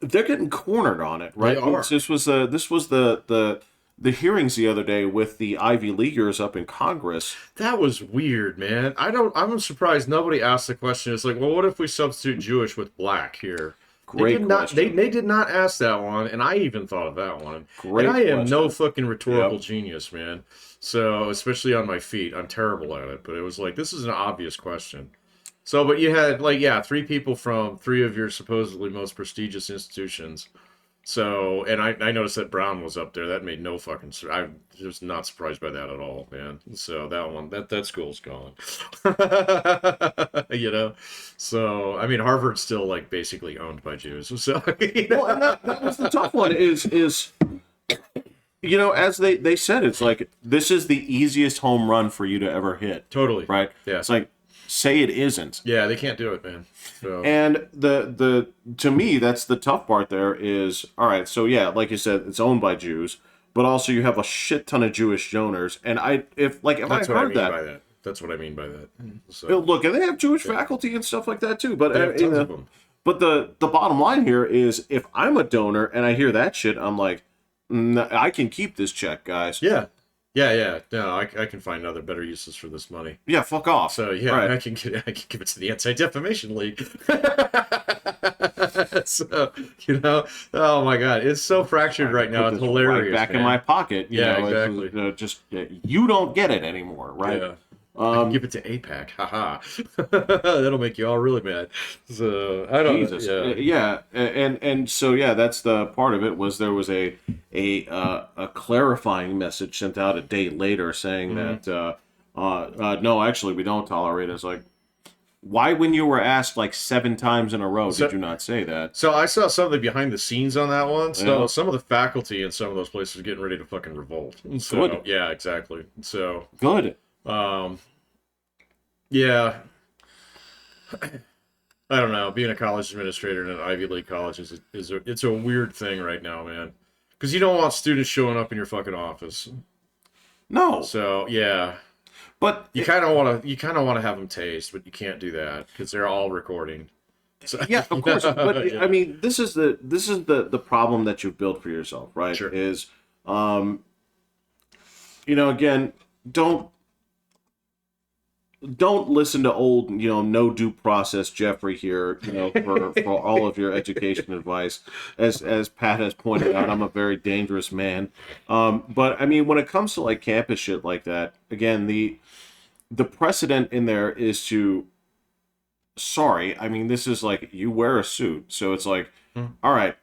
they're getting cornered on it, right? They are. This was the hearings the other day with the Ivy Leaguers up in Congress. That was weird, man. I'm surprised nobody asked the question. It's like, well, what if we substitute Jewish with black here? Great question. They did not ask that one, and I even thought of that one. Great and I am question. no fucking rhetorical genius, man. So, especially on my feet, I'm terrible at it. But it was like, this is an obvious question. So, but you had, three people from three of your supposedly most prestigious institutions. So, and I noticed that Brown was up there. That made no fucking... I was not surprised by that at all, man. So, that one, that school's gone. So, I mean, Harvard's still, basically owned by Jews. So, Well, and that was the tough one is you know, as they said, it's like, this is the easiest home run for you to ever hit. Totally. Right? Yeah. It's like, say it isn't. Yeah, they can't do it, man. So. And the to me, that's the tough part there is, all right, so yeah, like you said, it's owned by Jews, but also you have a shit ton of Jewish donors. And if That's I what I heard mean that. by that. That's what I mean by that. So. Look, and they have Jewish faculty and stuff like that too. But They have tons of them. But the bottom line here is, if I'm a donor and I hear that shit, I'm like, I can keep this check, guys. Yeah. Yeah. No, I can find other better uses for this money. Yeah, fuck off. So yeah, Right. I can give it to the Anti-Defamation League. So, you know, oh my God, it's so fractured right now. Put It's this hilarious. right back in man. my pocket. Yeah, it's, exactly. just you don't get it anymore, right? Yeah. I can give it to APAC. Haha. That'll make you all really mad. So I don't. Jesus. Yeah. And so yeah, that's the part of it. Was there was a clarifying message sent out a day later saying that no, actually we don't tolerate it. It's like, why, when you were asked like 7 times in a row, did you not say that? So I saw some of the behind the scenes on that one. So Yeah. some of the faculty in some of those places are getting ready to fucking revolt. So Good. yeah, exactly. So Good. yeah. I don't know. Being a college administrator in an Ivy League college it's a weird thing right now, man. Because you don't want students showing up in your fucking office. No. So yeah, But you kind of want to have them tased, but you can't do that because they're all recording. So, yeah, of course. But Yeah. I mean, this is the problem that you've built for yourself, right? Sure. Is again, don't listen to old, no due process Jeffrey here, for all of your education advice. As Pat has pointed out, I'm a very dangerous man. But I mean, when it comes to like campus shit like that, again, the precedent in there is to, sorry, I mean, this is like, you wear a suit, so it's like, all right,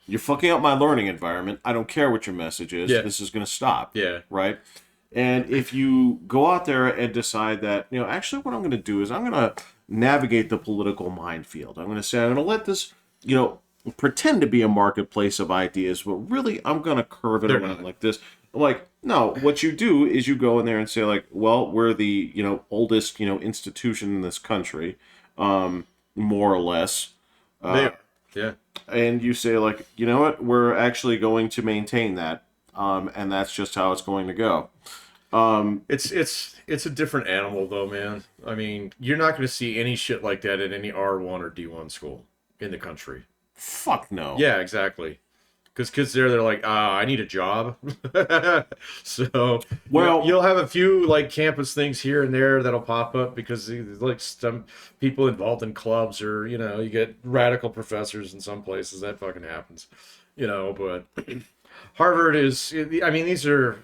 you're fucking up my learning environment. I don't care what your message is. Yeah. This is going to stop. Yeah. Right? And if you go out there and decide that, actually what I'm going to do is I'm going to navigate the political minefield. I'm going to say, I'm going to let this, pretend to be a marketplace of ideas, but really I'm going to curve it around like this. Like, no, what you do is you go in there and say, like, well, we're the, oldest, institution in this country, more or less. Yeah. And you say, like, you know what, we're actually going to maintain that. And that's just how it's going to go. It's a different animal though, man. I mean, you're not going to see any shit like that at any R1 or D1 school in the country. Fuck no. Yeah, exactly. Because kids they're like, I need a job. So you'll have a few like campus things here and there that'll pop up because there's like some people involved in clubs, or you get radical professors in some places. That fucking happens, But Harvard is. I mean, these are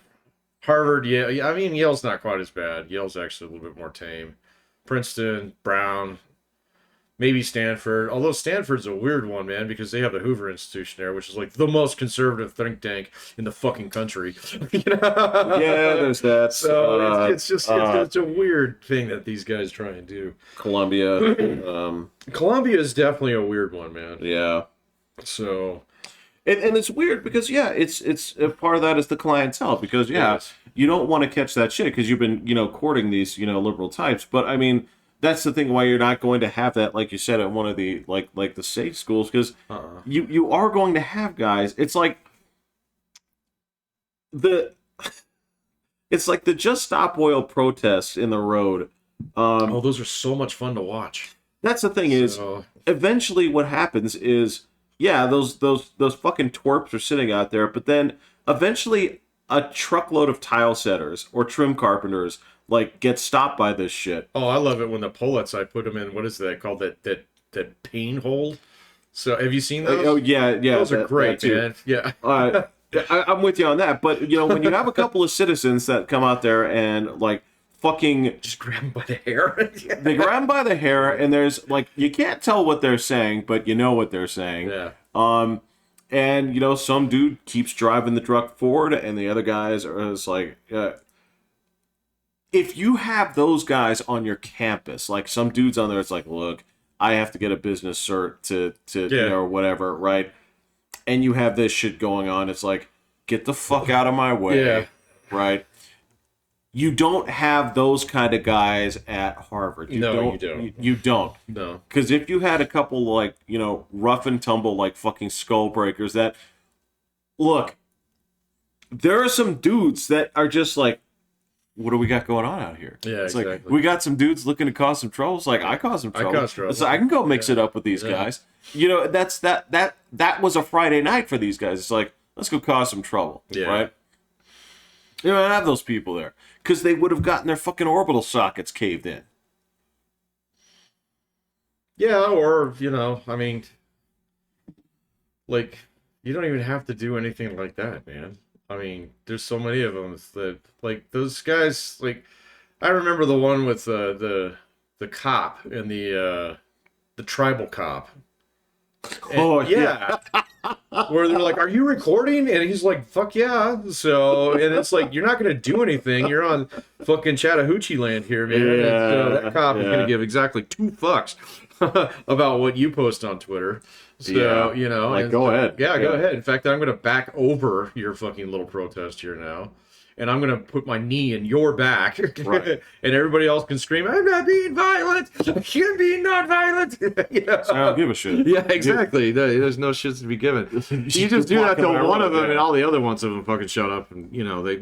Harvard. Yeah, I mean Yale's not quite as bad. Yale's actually a little bit more tame. Princeton, Brown. Maybe Stanford, although Stanford's a weird one, man, because they have the Hoover Institution there, which is like the most conservative think tank in the fucking country. Yeah, there's that. So it's a weird thing that these guys try and do. Columbia. Columbia is definitely a weird one, man. Yeah. So, and it's weird because it's part of that is the clientele, because Yes. you don't want to catch that shit because you've been courting these liberal types, but I mean. That's the thing why you're not going to have that, like you said, at one of the like the safe schools, because you are going to have guys. It's like the Just Stop Oil protests in the road. those are so much fun to watch. That's the thing is, eventually what happens is, yeah, those fucking twerps are sitting out there, but then eventually a truckload of tile setters or trim carpenters get stopped by this shit. Oh, I love it when the pullets I put them in. What is that called? That pain hold. So have you seen those? Oh yeah. Those are great, man. Yeah. I'm with you on that. But when you have a couple of citizens that come out there and fucking just grab them by the hair. They grab them by the hair, and there's you can't tell what they're saying, but you know what they're saying. Yeah. And some dude keeps driving the truck forward, and the other guys are just like. If you have those guys on your campus, some dudes on there, it's like, look, I have to get a business cert to or whatever, right? And you have this shit going on. It's like, get the fuck out of my way. Yeah. Right? You don't have those kind of guys at Harvard. You don't. You don't. No. Because if you had a couple, like, rough and tumble, like, fucking skull breakers that... Look, there are some dudes that are just like, what do we got going on out here? Yeah, it's exactly. like, we got some dudes looking to cause some trouble. It's like, I caused some trouble. trouble. So I can go mix it up with these guys. That was a Friday night for these guys. It's like, let's go cause some trouble. Yeah. Right? You don't have those people there. Because they would have gotten their fucking orbital sockets caved in. Yeah, or, I mean, like, you don't even have to do anything like that, man. I mean, there's so many of them that, like, those guys, like, I remember the one with the cop and the tribal cop. And, yeah. Where they're like, "Are you recording?" And he's like, "Fuck yeah!" So, and it's like, you're not gonna do anything. You're on fucking Chattahoochee land here, man. Yeah, So that cop is gonna give exactly 2 fucks about what you post on Twitter. So, like, go ahead. Yeah, go ahead. In fact, I'm gonna back over your fucking little protest here now. And I'm going to put my knee in your back. Right. And everybody else can scream, "I'm not being violent. I'm being not violent." So I don't give a shit. Yeah, exactly. There's no shits to be given. You just do that to one of them, and all the other ones of them fucking shut up, and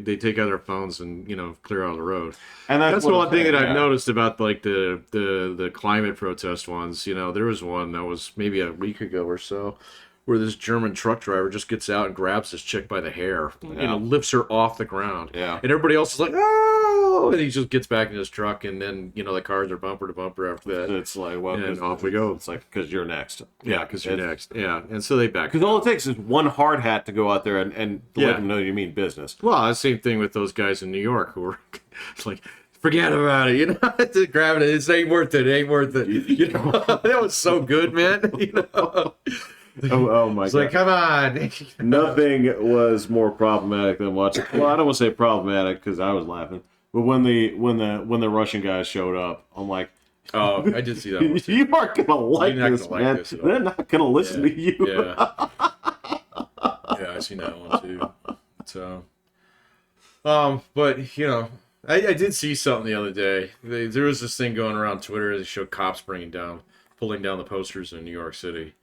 they take out their phones and clear out the road. And that's the one thing that I've noticed about like the climate protest ones. There was one that was maybe a week ago or so, where this German truck driver just gets out and grabs this chick by the hair, lifts her off the ground. Yeah. And everybody else is like, "Oh!" And he just gets back in his truck, and then, the cars are bumper to bumper after that. It's like, well, and off we go. It's like, because you're next. Yeah, because you're next. Yeah. And so they back. Because all it takes is one hard hat to go out there and let them know you mean business. Well, the same thing with those guys in New York who were like, "Forget about it, just grabbing it. It ain't worth it. It ain't worth it." That was so good, man. Oh my It's god! like, come on. Nothing was more problematic than watching. Well, I don't want to say problematic because I was laughing, but when the Russian guys showed up, I'm like, "Oh, I did see that one too. You aren't gonna like You're not this, gonna like man. this at all." They're not gonna listen to you. Yeah. Yeah, I seen that one too. So, but I did see something the other day. There was this thing going around Twitter. They showed cops pulling down the posters in New York City.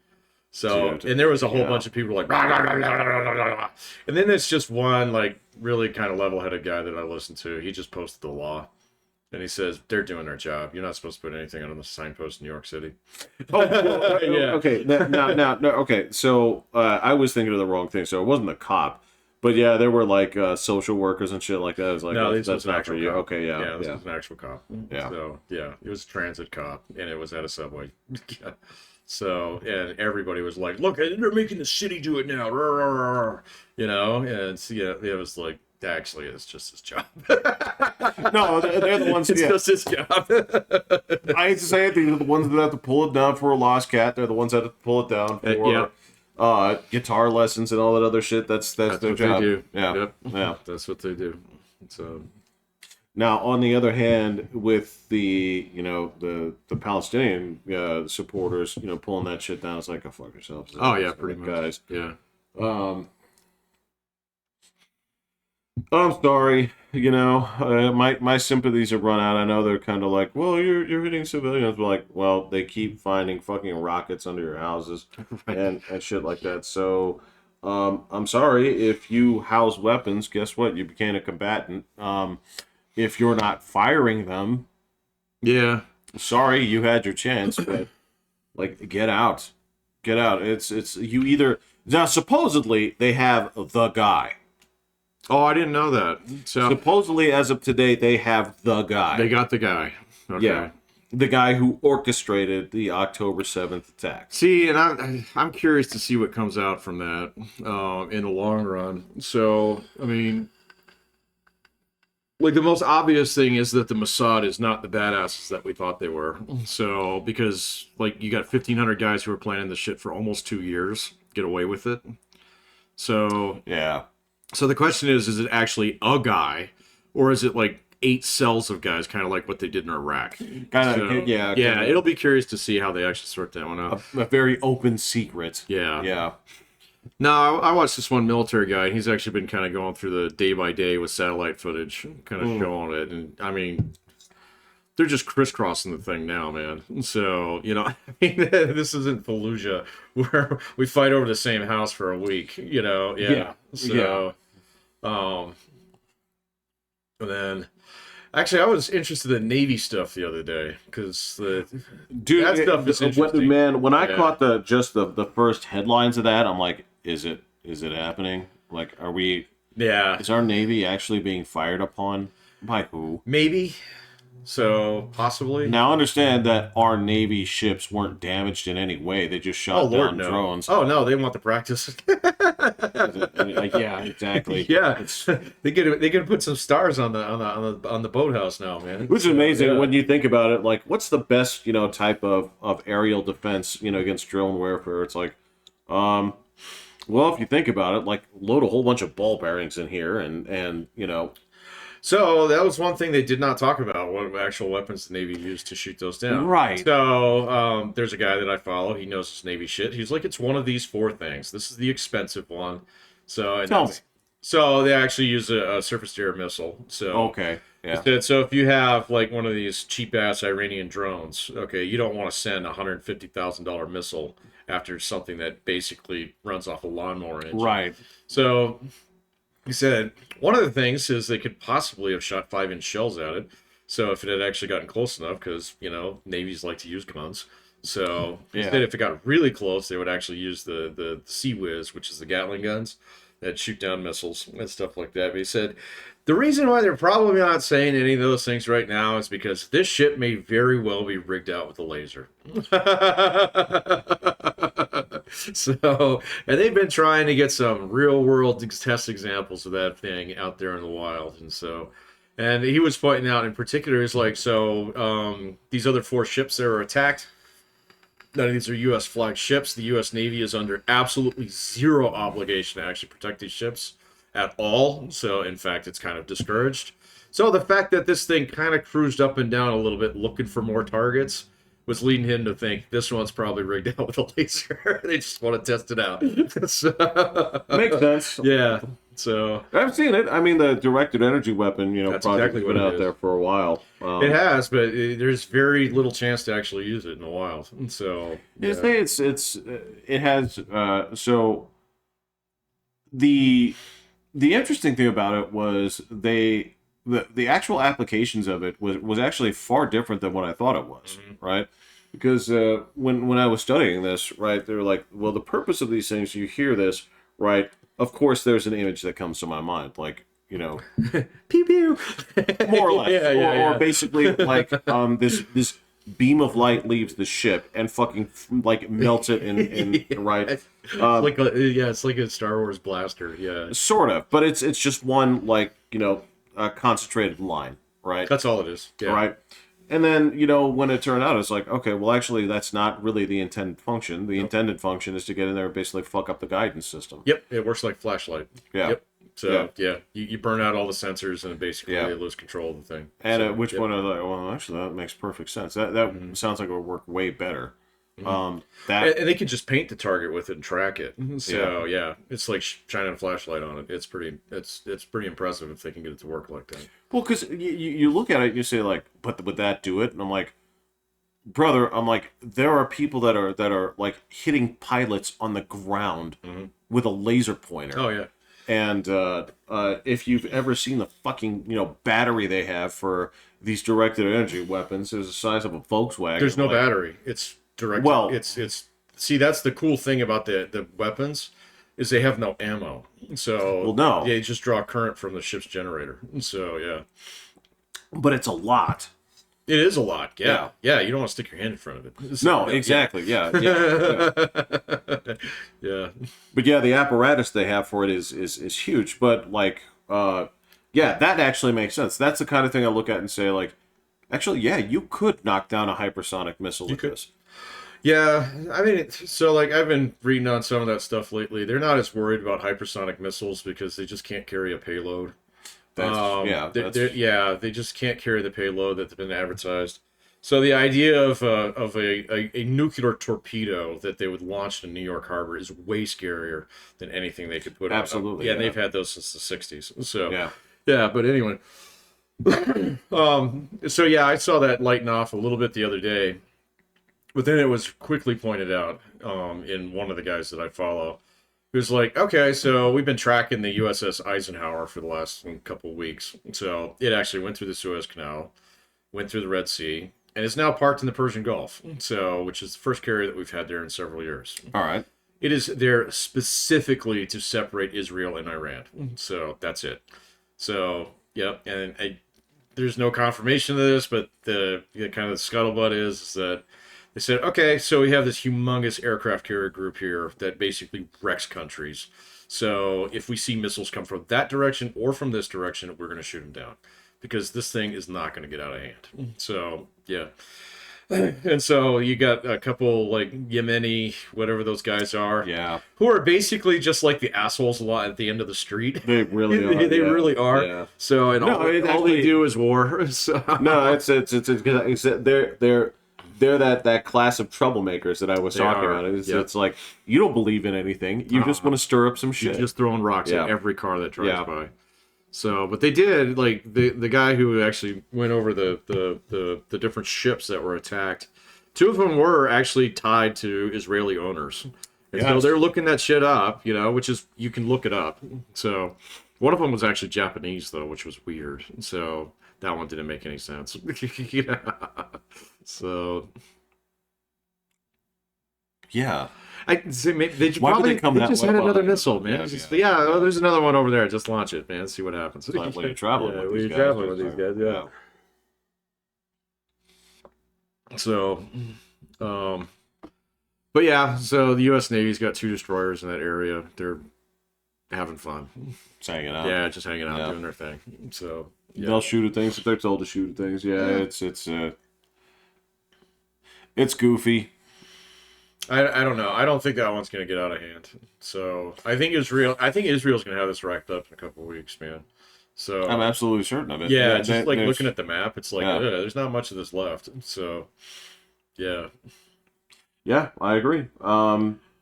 So, Dude, and there was a whole bunch of people like, "Rah, rah, rah, rah, rah, rah, rah." And then there's just one like really kind of level-headed guy that I listened to. He just posted the law, and he says they're doing their job. You're not supposed to put anything on the signpost in New York City. Yeah. Okay. Now, okay. So I was thinking of the wrong thing. So it wasn't a cop, but yeah, there were like social workers and shit like that. It was like, No, that's this was an not actual for you. cop. Okay. Yeah. This was an actual cop. Yeah. So yeah, it was a transit cop, and it was at a subway. Yeah. So, and everybody was like, "Look, they're making the city do it now." And it was like, actually, it's just his job. No, they're the ones. It's just his job. I hate to say it, they're the ones that have to pull it down for a lost cat. They're the ones that have to pull it down for guitar lessons and all that other shit. That's their what job. they do. Yeah, Yep. yeah. That's what they do. So now, on the other hand, with the the Palestinian supporters, pulling that shit down, it's like, go fuck yourselves. Oh yeah, pretty much, guys. Yeah. I'm sorry, my sympathies have run out. I know they're kind of like, well, you're hitting civilians, but like, well, they keep finding fucking rockets under your houses and shit like that. So, I'm sorry if you house weapons. Guess what? You became a combatant. If you're not firing them, Yeah. sorry, you had your chance, but like, get out. It's you either now. Supposedly, they have the guy. Oh, I didn't know that. So Supposedly, as of today, they have the guy. they got the guy. Okay. Yeah, the guy who orchestrated the October 7th attack. See, and I'm curious to see what comes out from that in the long run. So, I mean, like, the most obvious thing is that the Mossad is not the badasses that we thought they were. So, because, like, you got 1,500 guys who were planning this shit for almost 2 years, get away with it. So, Yeah. the question is it actually a guy, or is it like 8 cells of guys, kind of like what they did in Iraq? Yeah. Yeah, it'll be curious to see how they actually sort that one out. A very open secret. Yeah. Yeah. No, I watched this one military guy, and he's actually been kind of going through the day by day with satellite footage, kind of showing it. And I mean, they're just crisscrossing the thing now, man. So, I mean, this isn't Fallujah where we fight over the same house for a week, Yeah. Yeah. So, um, and then actually, I was interested in Navy stuff the other day because Dude, that stuff is interesting. man, when I Yeah. caught the first headlines of that, I'm like, is it happening? Like, Yeah, is our Navy actually being fired upon? By who? maybe. So possibly. Now, understand that our Navy ships weren't damaged in any way. They just Oh shot Lord, down no. drones. Oh no, they want the practice. Yeah, exactly. Yeah, It's, they could put some stars on the boathouse now, man. which is amazing Yeah. when you think about it. Like, what's the best, type of aerial defense, against drone warfare? It's like, well, if you think about it, like, load a whole bunch of ball bearings in here, and So that was one thing they did not talk about, what actual weapons the Navy used to shoot those down. Right. So there's a guy that I follow. He knows his Navy shit. He's like, it's one of these four things. This is the expensive one. So Tell me. So they actually use a surface-to-air missile. So Okay. Yeah. So if you have like one of these cheap-ass Iranian drones, okay, you don't want to send a $150,000 missile after something that basically runs off a lawnmower engine. Right. So he said one of the things is they could possibly have shot 5-inch shells at it. So if it had actually gotten close enough, because navies like to use guns. So Yeah. instead, if it got really close, they would actually use the Sea Whiz, which is the Gatling guns that shoot down missiles and stuff like that. But he said the reason why they're probably not saying any of those things right now is because this ship may very well be rigged out with a laser. So, and they've been trying to get some real world test examples of that thing out there in the wild. And he was pointing out in particular, is like, these other four ships that are attacked, none of these are U.S. flagged ships. The U.S. Navy is under absolutely zero obligation to actually protect these ships at all. So, in fact, it's kind of discouraged. So, the fact that this thing kind of cruised up and down a little bit looking for more targets was leading him to think this one's probably rigged out with a laser. They just want to test it out. Makes sense. Yeah. So I've seen it. I mean, the directed energy weapon, That's project's exactly been what it out is. there for a while. it has, but there's very little chance to actually use it in the wild. So You say it has so the interesting thing about it was the actual applications of it was actually far different than what I thought it was, right? Because when I was studying this, right, they were like, well, the purpose of these things, you hear this, right? Of course, there's an image that comes to my mind, like, pew pew. more or less, Yeah. or basically like this beam of light leaves the ship and fucking like melts it in right. It's like a Star Wars blaster. Yeah, Sort of, but it's just one like a concentrated line, right? that's all it is. Yeah. Right. And then when it turned out, it's like, okay, well, actually, that's not really the intended function. The intended function is to get in there and basically fuck up the guidance system. Yep, it works like flashlight. Yeah. Yep. So you burn out all the sensors and basically Yeah. they lose control of the thing. And So, at which yep. point I was like, well, actually, that makes perfect sense. That sounds like it would work way better. And That they can just paint the target with it and track it. So it's like shining a flashlight on it. It's pretty impressive if they can get it to work like that. well, because you look at it, you say like, but would that do it? And I'm like, brother, there are people that are like hitting pilots on the ground with a laser pointer. Oh yeah. And if you've ever seen the fucking battery they have for these directed energy weapons, there's the size of a Volkswagen. There's no like, battery. It's direct. Well- it's see, that's the cool thing about the weapons is they have no ammo. So Well, no. they just draw current from the ship's generator. So yeah, but it's a lot. it is a lot. Yeah. You don't want to stick your hand in front of it. No, exactly. Yeah. Yeah. But yeah, the apparatus they have for it is huge. But like, that actually makes sense. That's the kind of thing I look at and say like, actually, yeah, you could knock down a hypersonic missile with could. this. Yeah, I mean, so like I've been reading on some of that stuff lately. They're not as worried about hypersonic missiles because they just can't carry a payload. That's, They just can't carry the payload that's been advertised. So the idea of a nuclear torpedo that they would launch in New York Harbor is way scarier than anything they could put on. Absolutely, Yeah, yeah. they've had those since the 60s. So Yeah. yeah, but anyway. So yeah, I saw that lighting off a little bit the other day, but then it was quickly pointed out in one of the guys that I follow, who's like, okay, so we've been tracking the USS Eisenhower for the last couple of weeks. So it actually went through the Suez Canal, went through the Red Sea, and is now parked in the Persian Gulf. So, which is the first carrier that we've had there in several years. All right. It is there specifically to separate Israel and Iran. So that's it. So, yep, and there's no confirmation of this, but the kind of the scuttlebutt is that they said, okay, so we have this humongous aircraft carrier group here that basically wrecks countries. So if we see missiles come from that direction or from this direction, we're going to shoot them down because this thing is not going to get out of hand. So, yeah. And so you got a couple like Yemeni, whatever those guys are, Yeah. who are basically just like the assholes a lot at the end of the street. They really are. They yeah. really are. Yeah. So, and No, it all they actually- do is war. So. No, it's they're that class of troublemakers that I was They talking are, about. It's, yeah. it's like you don't believe in anything. You just want to stir up some You're shit. just throwing rocks Yeah. at every car that drives Yeah. by. So, but they did like the guy who actually went over the different ships that were attacked. Two of them were actually tied to Israeli owners, and so Yes. they're looking that shit up, which is you can look it up. So, one of them was actually Japanese though, which was weird. So that one didn't make any sense. Yeah. So Yeah. I say maybe they Why would probably they come they that just way? had Well, another yeah. missile, man. Yeah, Just- yeah. yeah, oh, there's another one over there. Just launch it, man. See what happens. It's like when you're traveling Yeah, with when these you're guys. traveling with these guys, yeah. So, but yeah, so the U.S. Navy's got 2 destroyers in that area. They're having fun. Just hanging out. Yeah, just hanging out, Yeah. doing their thing. So, yeah. They'll shoot at things if they're told to shoot at things. Yeah, it's goofy. I don't know. I don't think that one's gonna get out of hand. So I think Israel's gonna have this racked up in a couple of weeks, man. So I'm absolutely certain of it. yeah, There- just there- like there's- looking at the map, it's like Yeah. there's not much of this left. So yeah, Yeah, I agree.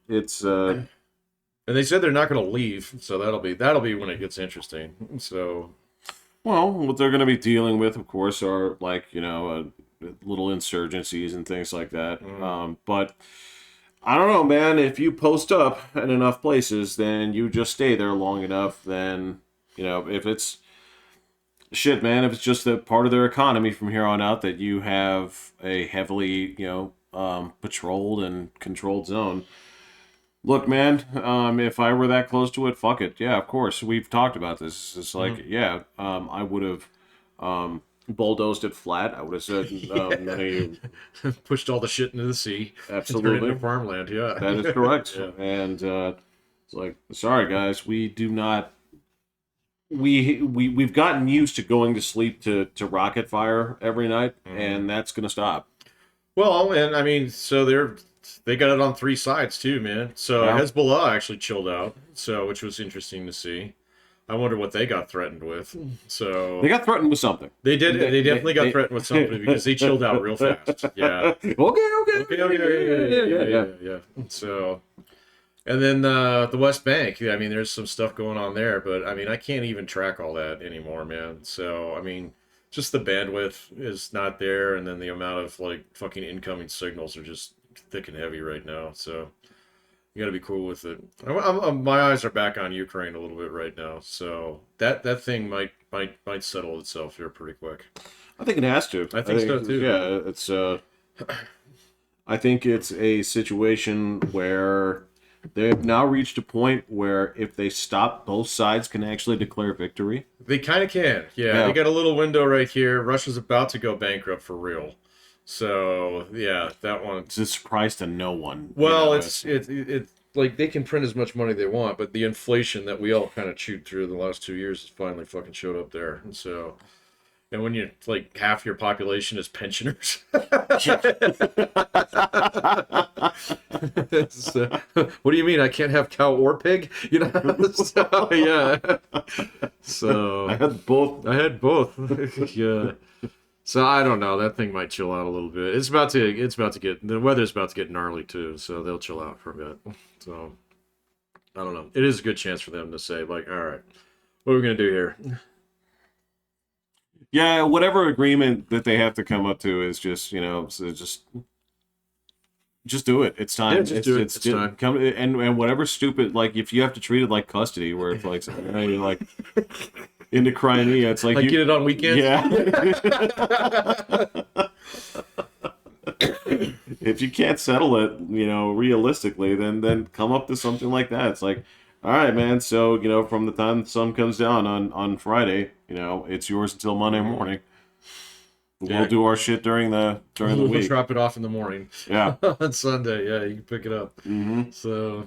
It's and they said they're not gonna leave, so that'll be when it gets interesting. So well, what they're going to be dealing with, of course, are like little insurgencies and things like that. But I don't know, man. If you post up in enough places, then you just stay there long enough. Then if it's shit, man. If it's just a part of their economy from here on out that you have a heavily patrolled and controlled zone. Look, man, if I were that close to it, fuck it. Yeah, of course. We've talked about this. It's like, I would have bulldozed it flat. I would have said, none of you. pushed all the shit into the sea. Absolutely. Turned it into farmland. Yeah, That is correct. Yeah. And it's like, sorry, guys, we do not. We've gotten used to going to sleep to rocket fire every night, and that's going to stop. Well, and I mean, so they got it on 3 sides too, man. So Yeah. Hezbollah actually chilled out, so which was interesting to see. I wonder what they got threatened with. So They got threatened with something. they did. They definitely got they- threatened with something because they chilled out real fast. Yeah. Okay. Yeah. So, and then the West Bank. I mean, there's some stuff going on there, but I mean, I can't even track all that anymore, man. So, I mean, just the bandwidth is not there, and then the amount of like fucking incoming signals are just thick and heavy right now. So, you got to be cool with it. My eyes are back on Ukraine a little bit right now, so that thing might settle itself here pretty quick. I think it has to. I think so, too. Yeah, it's. I think it's a situation where they've now reached a point where if they stop, both sides can actually declare victory. They kind of can. Yeah, Yeah. they got a little window right here. Russia's about to go bankrupt for real. So, yeah, that one. It's a surprise to no one. Well, it's like they can print as much money they want, but the inflation that we all kind of chewed through the last 2 years has finally fucking showed up there. And so, and when you like half your population is pensioners. So, what do you mean? I can't have cow or pig? So, yeah. So I had both. I had both. Yeah. So I don't know. That thing might chill out a little bit. It's about to get the weather's about to get gnarly too, so they'll chill out for a bit. So I don't know. It is a good chance for them to say like, all right, what are we gonna do here? Yeah, whatever agreement that they have to come up to is just, so just do it. It's time. Yeah, just do it. It's time. Come and whatever stupid, like if you have to treat it like custody, where it's like you're like into Crimea, it's like Like you get it on weekends. yeah. If you can't settle it, realistically, then come up to something like that. It's like, all right, man. So from the time the sun comes down on Friday, it's yours until Monday morning. Yeah. We'll do our shit during the We'll week. drop it off in the morning. Yeah. On Sunday. Yeah, you can pick it up. Mm-hmm. So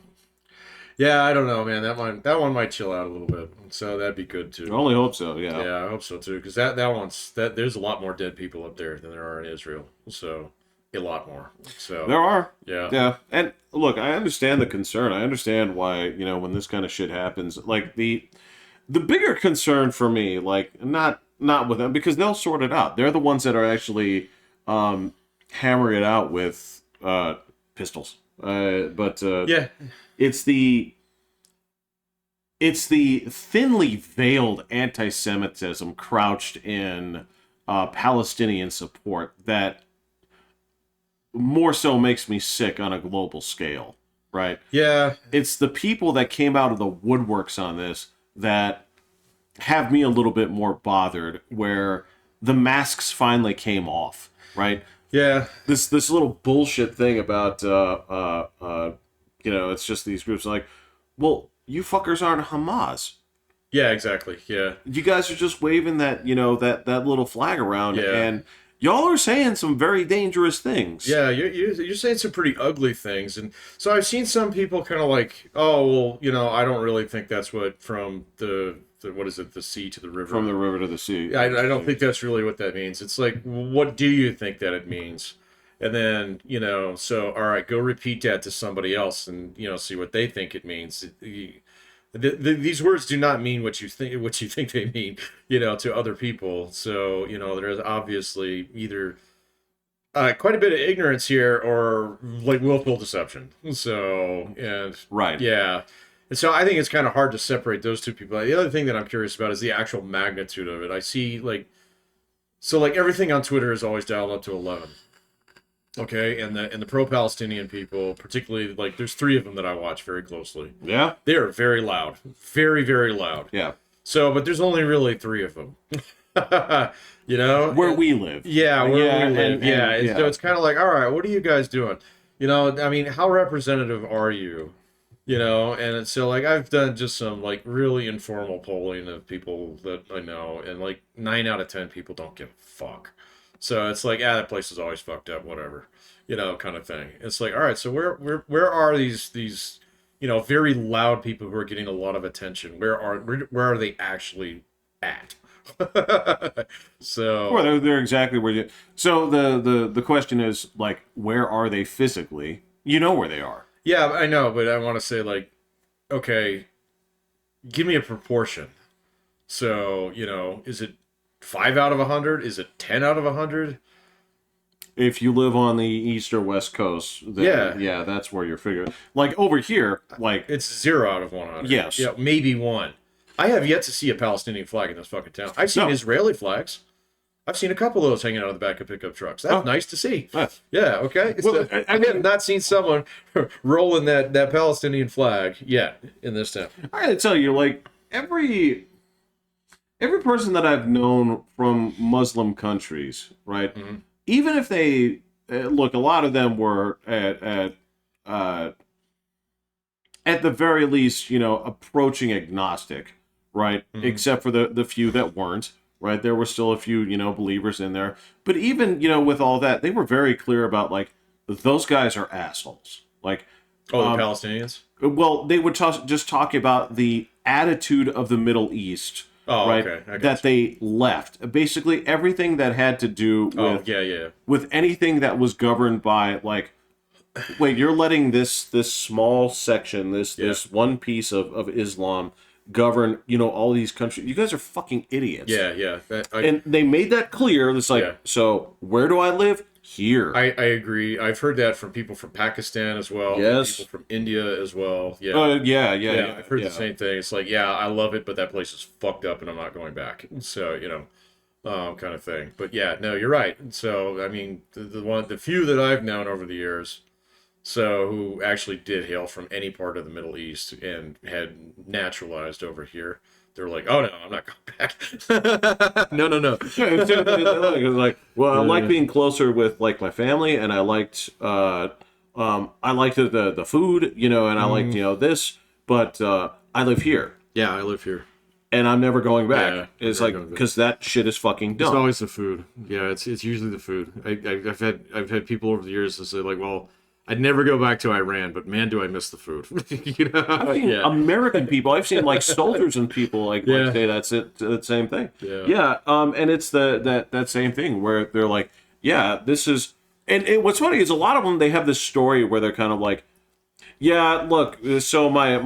yeah, I don't know, man. That one might chill out a little bit. So that'd be good I too. only hope so. Yeah. Yeah, I hope so too. Because there's a lot more dead people up there than there are in Israel. So a lot more. So There are. yeah. Yeah. And look, I understand the concern. I understand why, when this kind of shit happens, like the bigger concern for me, like not with them, because they'll sort it out. They're the ones that are actually hammer it out with pistols. But Yeah. it's the thinly veiled anti-Semitism crouched in Palestinian support that more so makes me sick on a global scale, right? Yeah. It's the people that came out of the woodworks on this that have me a little bit more bothered, where the masks finally came off, right? Yeah. This little bullshit thing about it's just these groups like, well, you fuckers aren't Hamas. Yeah, exactly. Yeah. You guys are just waving that that little flag around, Yeah. and y'all are saying some very dangerous things. Yeah, you're saying some pretty ugly things, and so I've seen some people kind of like, oh well, I don't really think that's what from the what is it, the sea to the river. From the river to the sea. I don't think that's really what that means. It's like, what do you think that it means? And then so all right, go repeat that to somebody else, and see what they think it means. These words do not mean what you think they mean, to other people. So there's obviously either quite a bit of ignorance here or like willful deception. So and Right. yeah. And so I think it's kind of hard to separate those two people. The other thing that I'm curious about is the actual magnitude of it. I see everything on Twitter is always dialed up to 11. Okay, and the pro-Palestinian people, particularly, like, there's 3 of them that I watch very closely. Yeah. They are very loud, very, very loud. Yeah. So, but there's only really 3 of them. Where we live. Yeah, where we live. and So it's kind of like, all right, what are you guys doing? I mean, how representative are you? And so like I've done just some like really informal polling of people that I know, and like 9 out of 10 people don't give a fuck. So it's like, that place is always fucked up, whatever, kind of thing. It's like, all right, so where are these very loud people who are getting a lot of attention? Where are they actually at? So Well, they're exactly where you. So the question is, like, where are they physically? You know where they are. yeah, I know, but I want to say, like, okay, give me a proportion. So is it 5 out of 100? Is it 10 out of 100? If you live on the east or west coast, then, yeah, that's where you're figuring. Like over here, like It's 0 out of 100. Yes. Yeah, maybe 1. I have yet to see a Palestinian flag in this fucking town. I've seen No. Israeli flags. I've seen a couple of those hanging out of the back of pickup trucks. That's nice to see. Yes. Yeah, okay. Well, I have not seen someone rolling that Palestinian flag yet in this town. I gotta tell you, like every person that I've known from Muslim countries, right? Mm-hmm. Even if they look, a lot of them were at the very least, approaching agnostic, right? Mm-hmm. Except for the few that weren't, right? There were still a few, believers in there. But even, with all that, they were very clear about, like, those guys are assholes. Like, Oh, the Palestinians? well, they would just talk about the attitude of the Middle East, Oh, right? okay. I got That they left. Basically, everything that had to do with Oh, yeah. with anything that was governed by, like, wait, you're letting this small section, this one piece of Islam govern, you know, all these countries. You guys are fucking idiots. Yeah. And they made that clear. It's like, Yeah. so where do I live? Here. I agree. I've heard that from people from Pakistan as well. Yes. People from India as well. Yeah. Yeah. I've heard the same thing. It's like, yeah, I love it, but that place is fucked up and I'm not going back. So, you know, kind of thing. But yeah, no, you're right. So, I mean, the few that I've known over the years, so who actually did hail from any part of the Middle East and had naturalized over here, they're like, oh no, I'm not going back. No. It's like, well, I like being closer with like my family, and I liked the food, you know, and I liked, you know, this, but I live here Yeah, I live here. and I'm never going back. Yeah, It's never like, going back. because that shit is fucking It's dumb. always the food. Yeah, it's usually the food. I've had people over the years that say like, well, I'd never go back to Iran, but man, do I miss the food. You know? I've seen American people. I've seen like soldiers and people like say that's it. The same thing. Yeah. And it's that same thing where they're like, yeah, this is. And what's funny is a lot of them, they have this story where they're kind of like, yeah, look, so my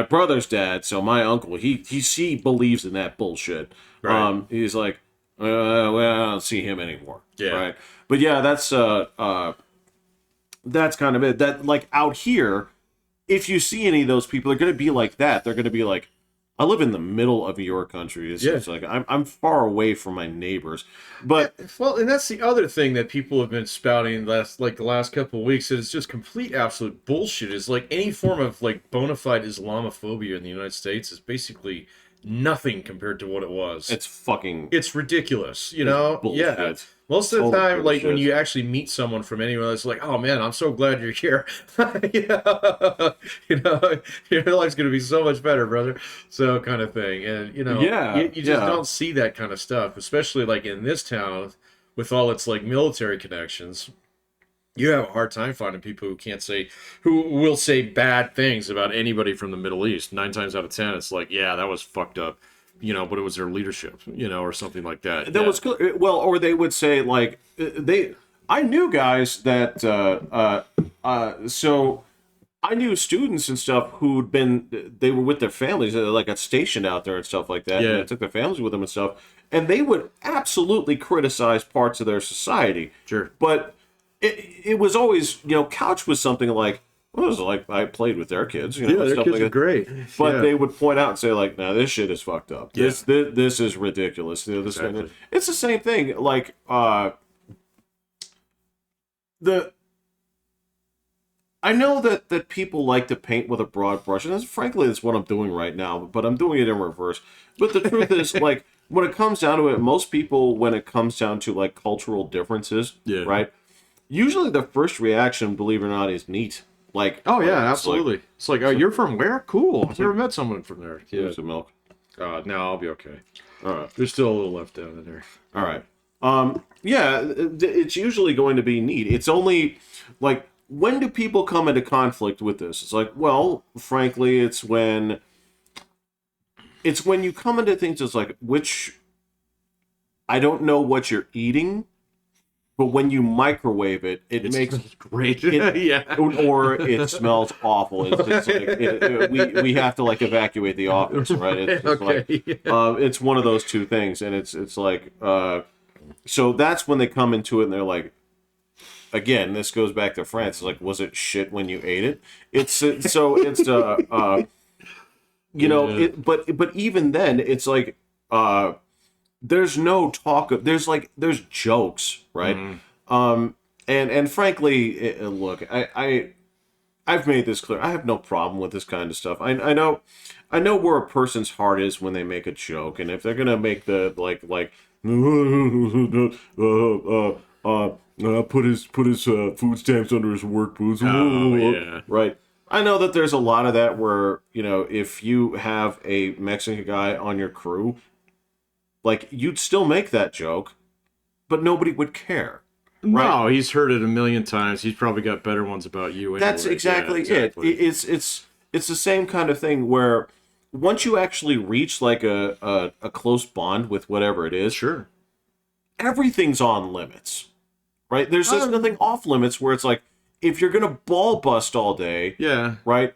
brother's dad, so my uncle, he believes in that bullshit. Right. He's like, well, I don't see him anymore. Yeah. Right. But yeah, that's kind of it. That like out here, if you see any of those people, they're going to be like that. They're going to be like, I live in the middle of your country. It's like I'm far away from my neighbors. But Well, and that's the other thing that people have been spouting the last couple of weeks. That it's just complete absolute bullshit. Is like any form of like bona fide Islamophobia in the United States is basically nothing compared to what it was. it's Ridiculous, you know? bullshit. Yeah. Most of the Total time, like when bullshit. you actually meet someone from anywhere, it's like, oh man, I'm so glad you're here. You know, your life's gonna be so much better, brother. So kind of thing, and you know, you just don't see that kind of stuff, especially like in this town with all its like military connections. You have a hard time finding people who will say bad things about anybody from the Middle East. 9 times out of 10, it's like, yeah, that was fucked up. You know, but it was their leadership, you know, or something like that. That was good. Well, or they would say like I knew guys that so I knew students and stuff they were with their families, they like got stationed out there and stuff like that. Yeah. And they took their families with them and stuff, and they would absolutely criticize parts of their society. Sure. But it was always, you know, couched with something like, well, it was like I played with their kids, you know, and stuff like that. great. But they would point out and say, like, "No, this shit is fucked up. Yeah. This is ridiculous." You know, this Exactly. it's the same thing. Like, I know that people like to paint with a broad brush, and frankly, that's what I'm doing right now. But I'm doing it in reverse. But the truth is, like, when it comes down to it, most people, when it comes down to like cultural differences, Yeah. right? Usually, the first reaction, believe it or not, is neat. Like, Oh yeah, it's like, absolutely. It's like, oh, you're from where? Cool. I've never met someone from there. Yeah. Here's the milk. No, I'll be okay. All right. There's still a little left down in there. All right. Yeah, it's usually going to be neat. It's only like, when do people come into conflict with this? It's like, well, frankly, it's when you come into things. It's like, I don't know what you're eating, but when you microwave it, it makes great. yeah, or it smells awful. It's like we have to like evacuate the office, right? It's just like it's one of those two things, and it's like so that's when they come into it, and they're like, again, this goes back to France. It's like, was it shit when you ate it? You know, but even then, it's like there's no talk of there's jokes, right? Mm-hmm. And frankly, look, I've made this clear. I have no problem with this kind of stuff. I know where a person's heart is when they make a joke, and if they're gonna make the put his food stamps under his work boots. Oh, yeah. Right. I know that there's a lot of that where, you know, if you have a Mexican guy on your crew, like, you'd still make that joke, but nobody would care. No, he's heard it a million times. He's probably got better ones about you. Anyway. That's exactly it. It's the same kind of thing where once you actually reach like a close bond with whatever it is, Sure. everything's on limits, right? There's nothing off limits where it's like, if you're gonna ball bust all day, Yeah. right?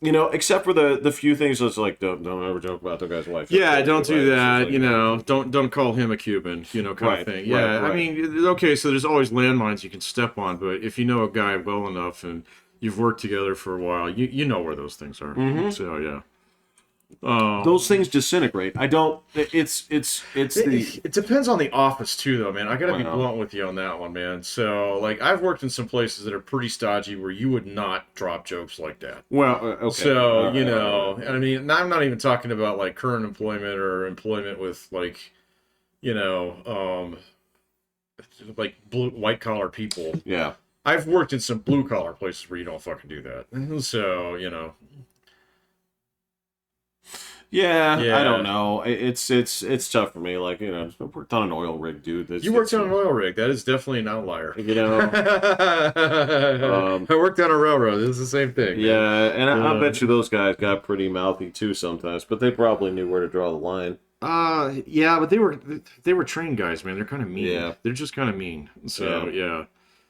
you know, except for the few things that's like, don't ever joke about the guy's wife. Yeah, don't do Right? that. It's just You like, know, don't call him a Cuban. You know, kind Right, of thing. right, Yeah, I right. mean, okay, so there's always landmines you can step on, but if you know a guy well enough and you've worked together for a while, you know where those things are. So yeah. Those things disintegrate. I don't. It's the. It depends on the office too, though, man. I gotta be Wow. blunt with you on that one, man. So, like, I've worked in some places that are pretty stodgy where you would not drop jokes like that. Well, okay. So, you All know, right. I mean, I'm not even talking about like current employment or employment with like, you know, like white collar people. Yeah. I've worked in some blue collar places where you don't fucking do that. So, you know, Yeah, I don't yeah. know. It's tough for me. Like, you know, I worked on an oil rig, dude. You worked on an oil rig. That is definitely an outlier. You know. I worked on a railroad. It's the same thing, man. Yeah, and I bet you those guys got pretty mouthy too sometimes, but they probably knew where to draw the line. Yeah, but they were trained guys, man. They're kind of mean. Yeah. They're just kind of mean. So yeah,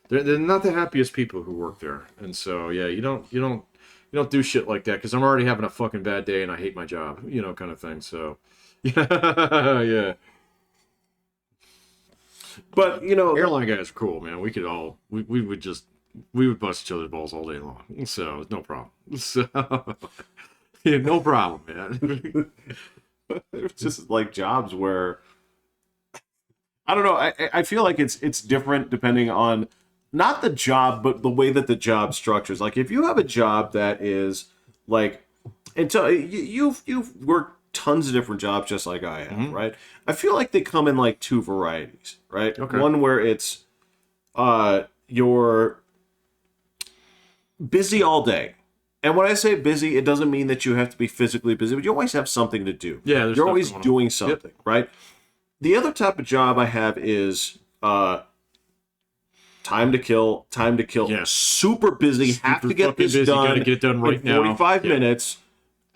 they're not the happiest people who work there. And so yeah, you don't do shit like that because I'm already having a fucking bad day and I hate my job, you know, kind of thing. So yeah, yeah. But you know, Airline guys are cool, man. We would just we would bust each other's balls all day long. So no problem. So yeah, no problem, man. there's just like jobs where I don't know. I feel like it's different depending on not the job, but the way that the job structures. Like if you have a job that is like, and so you've worked tons of different jobs just like I have, right? I feel like they come in like two varieties, right? Okay. One where it's you're busy all day. And when I say busy, it doesn't mean that you have to be physically busy, but you always have something to do. Yeah, there's you're stuff always going on. doing something, right? The other type of job I have is time to kill, Yes. super busy, have Super to get fucking this busy, done gotta get it done right in now. 45 Yep. minutes.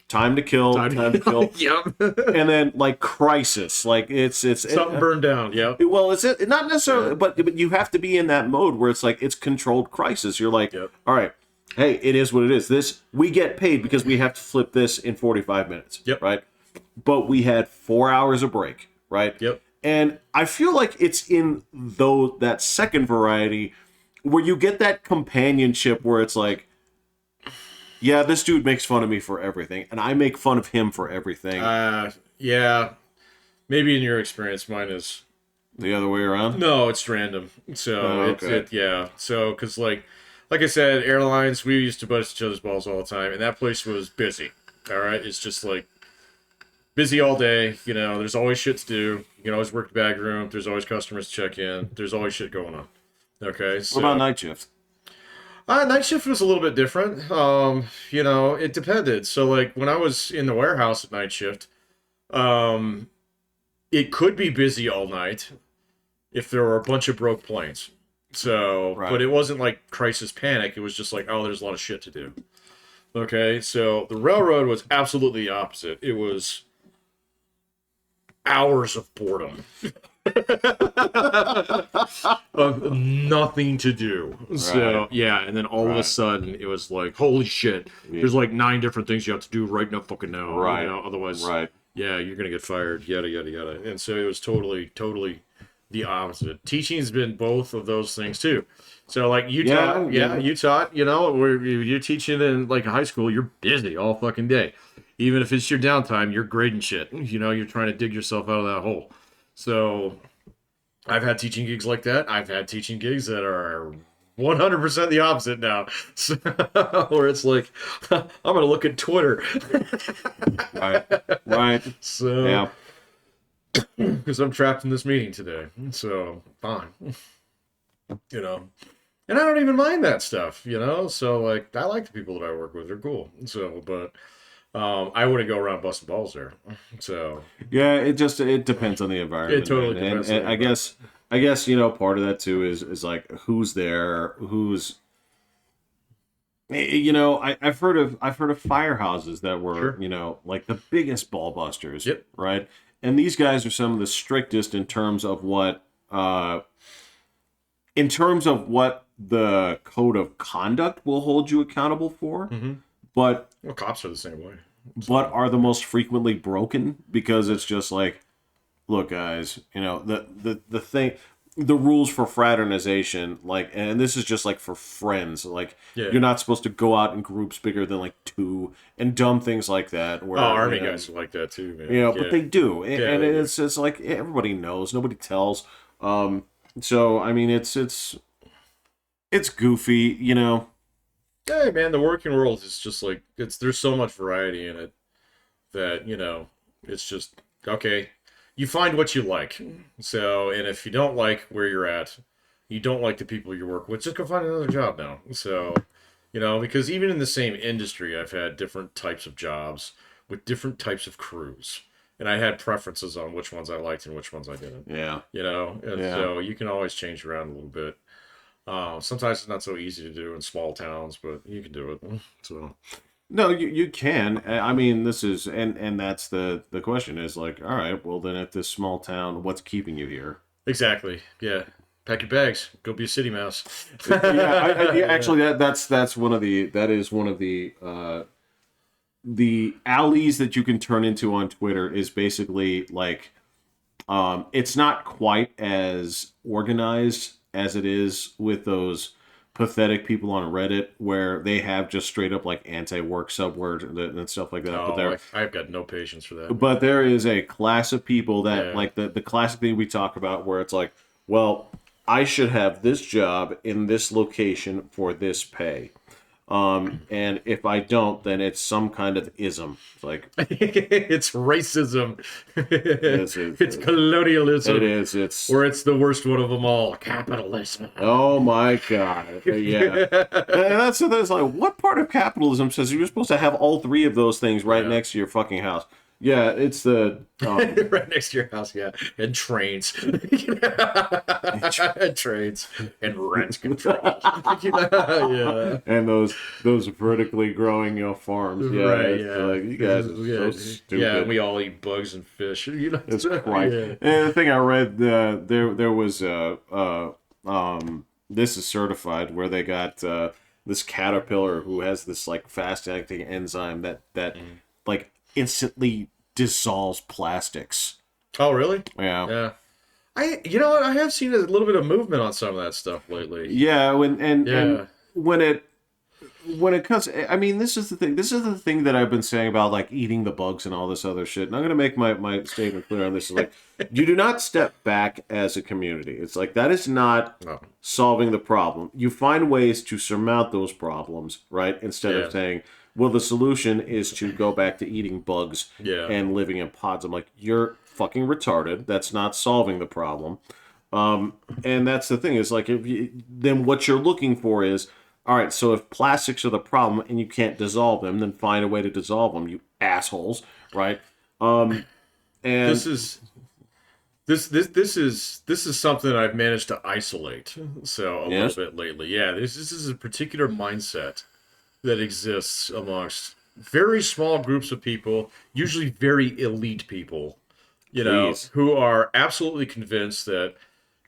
Time to kill, time to kill. Yep. And then like crisis, like it's Something burned down. Yep. well, it's not necessarily, but you have to be in that mode where it's like it's controlled crisis. You're like, Yep. all right, hey, it is what it is. This we get paid because we have to flip this in 45 minutes. Yep. Right. But we had 4 hours of break. Right. Yep. And I feel like it's in that second variety where you get that companionship where it's like, yeah, this dude makes fun of me for everything, and I make fun of him for everything. Yeah. Maybe in your experience, mine is The other way around. no. It's random. So Oh, okay. yeah. So because like I said, airlines we used to bust each other's balls all the time, and that place was busy. All right, it's just like busy all day. You know, there's always shit to do. You can always work the bag room. There's always customers to check in. There's always shit going on. Okay. So What about night shift? night shift was a little bit different. You know, it depended. So like when I was in the warehouse at night shift, it could be busy all night if there were a bunch of broke planes. So, Right. but it wasn't like crisis panic. It was just like, oh, there's a lot of shit to do. Okay, so the railroad was absolutely the opposite. It was hours of boredom. Of nothing to do. So Right. yeah, and then all of a Right. sudden it was like, holy shit! There's like 9 different things you have to do right now. Fucking now, Right. You know, otherwise, Right. yeah, you're gonna get fired. Yada yada yada. And so it was totally the opposite. Teaching's been both of those things too. So like you taught, you taught. You know, where you're teaching in like a high school, you're busy all fucking day. Even if it's your downtime, you're grading shit. You know, you're trying to dig yourself out of that hole. So I've had teaching gigs like that. I've had teaching gigs that are 100% the opposite now. So, where it's like, I'm going to look at Twitter. Right. Right. So, Yeah. because I'm trapped in this meeting today. So, fine. You know, and I don't even mind that stuff, you know? So, like, I like the people that I work with. They're cool. So, but I wouldn't go around busting balls there. So, Yeah. It depends on the environment. It totally man. depends And on the I guess you know part of that too is like who's there, who's. You know, I've heard of firehouses that were Sure. you know like the biggest ball busters. Yep. Right. And these guys are some of the strictest in terms of what the code of conduct will hold you accountable for. mm-hmm. but Well, cops are the same way. are the most frequently broken because it's just like, look, guys, you know, the thing, the rules for fraternization, like, and this is just like for friends, like, Yeah. you're not supposed to go out in groups bigger than like two and dumb things like that. Where, Oh, Army you know, guys are like that too, man. you know, Yeah. but they do, Yeah, and they do. it's like everybody knows, nobody tells. So I mean, it's goofy, you know. Hey, man, the working world is just like there's so much variety in it that, it's just okay. You find what you like. So, and if you don't like where you're at, you don't like the people you work with, just go find another job now. So, because even in the same industry, I've had different types of jobs with different types of crews. And I had preferences on which ones I liked and which ones I didn't. Yeah, And yeah. so you can always change around a little bit. Sometimes it's not so easy to do in small towns, but you can do it. So No, you can. I mean, this is and that's the question is like, all right, well then at this small town, what's keeping you here? exactly, yeah. Pack your bags. Go be a city mouse. Yeah, actually that's one of the alleys that you can turn into on Twitter is basically like, it's not quite as organized as it is with those pathetic people on Reddit where they have just straight up like anti-work subword and stuff like that. But Oh, I've got no patience for that. but there is a class of people that Yeah. like the classic thing we talk about where it's like, well, I should have this job in this location for this pay. And if I don't, then it's some kind of ism. It's like, It's racism. It's It's colonialism. it is. It's, Or it's the worst one of them all, capitalism. oh my God. Yeah. And that's like, what part of capitalism says you're supposed to have all three of those things right Yeah. next to your fucking house? Yeah, it's the Right next to your house, yeah. And trains. And trains. And rent control. Yeah. and those vertically growing, farms. Yeah, Right, it's yeah. like, you guys are so stupid. Yeah, and we all eat bugs and fish. It's quite. Yeah. And the thing I read, there was this is certified where they got this caterpillar who has this like fast acting enzyme that like instantly dissolves plastics. Oh, really? Yeah. Yeah. You know what? I have seen a little bit of movement on some of that stuff lately. Yeah, and Yeah. when it comes, I mean, this is the thing. This is the thing that I've been saying about like eating the bugs and all this other shit. And I'm gonna make my statement clear on this. Is like, you do not step back as a community. It's like that is not No. solving the problem. You find ways to surmount those problems, right? Instead Yeah. of saying, well, the solution is to go back to eating bugs Yeah. and living in pods. I'm like, you're fucking retarded. That's not solving the problem. And that's the thing is like, then what you're looking for is, all right, so if plastics are the problem and you can't dissolve them, then find a way to dissolve them, you assholes, right? And This is something I've managed to isolate so a Yes? little bit lately. Yeah, this is a particular mindset that exists amongst very small groups of people, usually very elite people, Please. who are absolutely convinced that,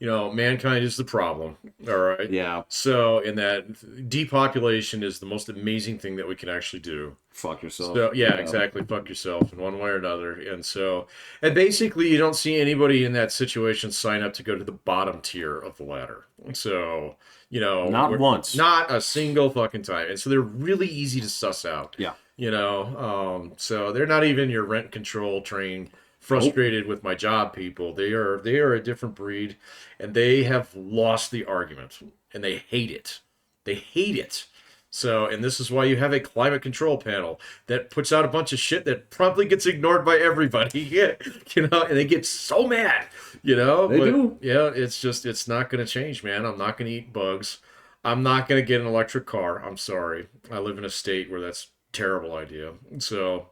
mankind is the problem. All right. yeah, So, in that depopulation is the most amazing thing that we can actually do. fuck yourself. So, yeah, exactly. Fuck yourself in one way or another. And basically, you don't see anybody in that situation sign up to go to the bottom tier of the ladder. So, Not once. not a single fucking time. And so they're really easy to suss out. Yeah. So they're not even your rent control train frustrated with my job people. They are a different breed, and they have lost the argument, and they hate it. They hate it. So, and this is why you have a climate control panel that puts out a bunch of shit that promptly gets ignored by everybody. And they get so mad. They do. Yeah, it's not going to change, man. I'm not going to eat bugs. I'm not going to get an electric car. I'm sorry. I live in a state where that's a terrible idea. So,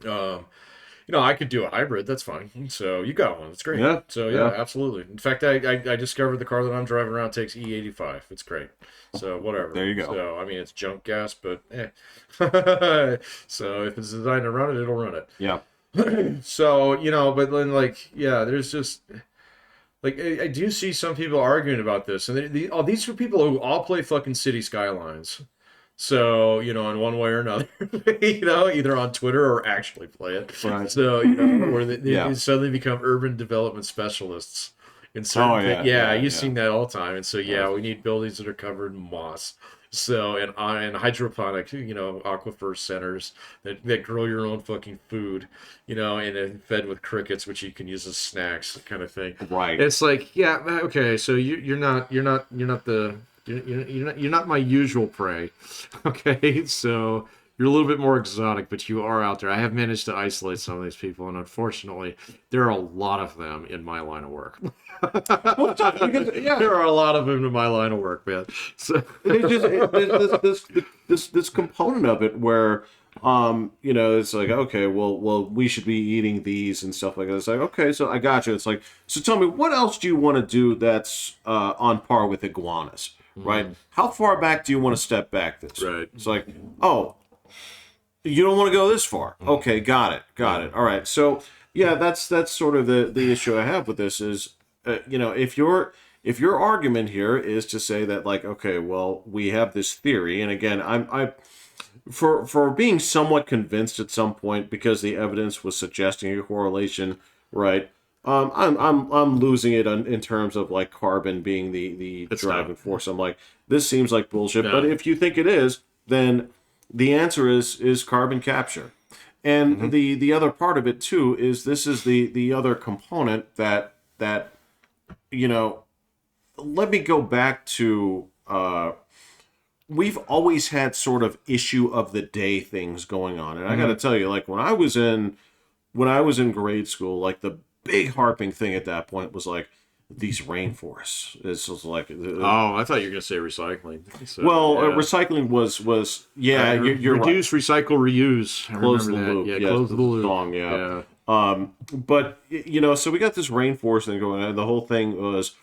I could do a hybrid. That's fine. So you got one. It's great. Yeah, So yeah. absolutely. In fact, I discovered the car that I'm driving around takes E85. It's great. So whatever. There you go. So I mean, it's junk gas, but eh. So if it's designed to run it, it'll run it. Yeah. So but then there's just like I do see some people arguing about this, and these are people who all play fucking City Skylines. So, you know, in one way or another, either on Twitter or actually play it. Right. So, where they Yeah. suddenly become urban development specialists in certain Oh things. yeah, Yeah, yeah, you've yeah. seen that all the time. And so, Yeah. yeah, we need buildings that are covered in moss. So, and hydroponic, aquifer centers that grow your own fucking food, and then fed with crickets, which you can use as snacks, kind of thing. Right. It's like, yeah, okay, so you're not my usual prey. Okay, so you're a little bit more exotic, but you are out there. I have managed to isolate some of these people, and unfortunately, there are a lot of them in my line of work. Yeah. There are a lot of them in my line of work, man. So There's just this component of it where it's like, okay, well we should be eating these and stuff like that. It's like, okay, so I got you. It's like, so tell me, what else do you want to do that's on par with iguanas, right? How far back do you want to step back this? Right. It's like, oh, you don't want to go this far. Okay, got it. All right. So yeah, that's sort of the issue I have with this is, if your argument here is to say that, like, okay, well, we have this theory, and again, for being somewhat convinced at some point because the evidence was suggesting a correlation, right? I'm losing it in terms of like carbon being the It's driving not. force. I'm like, this seems like bullshit. No. But if you think it is, then the answer is carbon capture. And the other part of it too is this is the other component that let me go back to we've always had sort of issue of the day things going on. And I got to tell you, like when I was in grade school, like the big harping thing at that point was like these rainforests. This was like Oh, I thought you were gonna say recycling. So, yeah. recycling was yeah, you're right. reduce, recycle, reuse. I Close the remember that. loop. Yeah, Yes, close the loop. song, yeah. But so we got this rainforest thing going on, and the whole thing was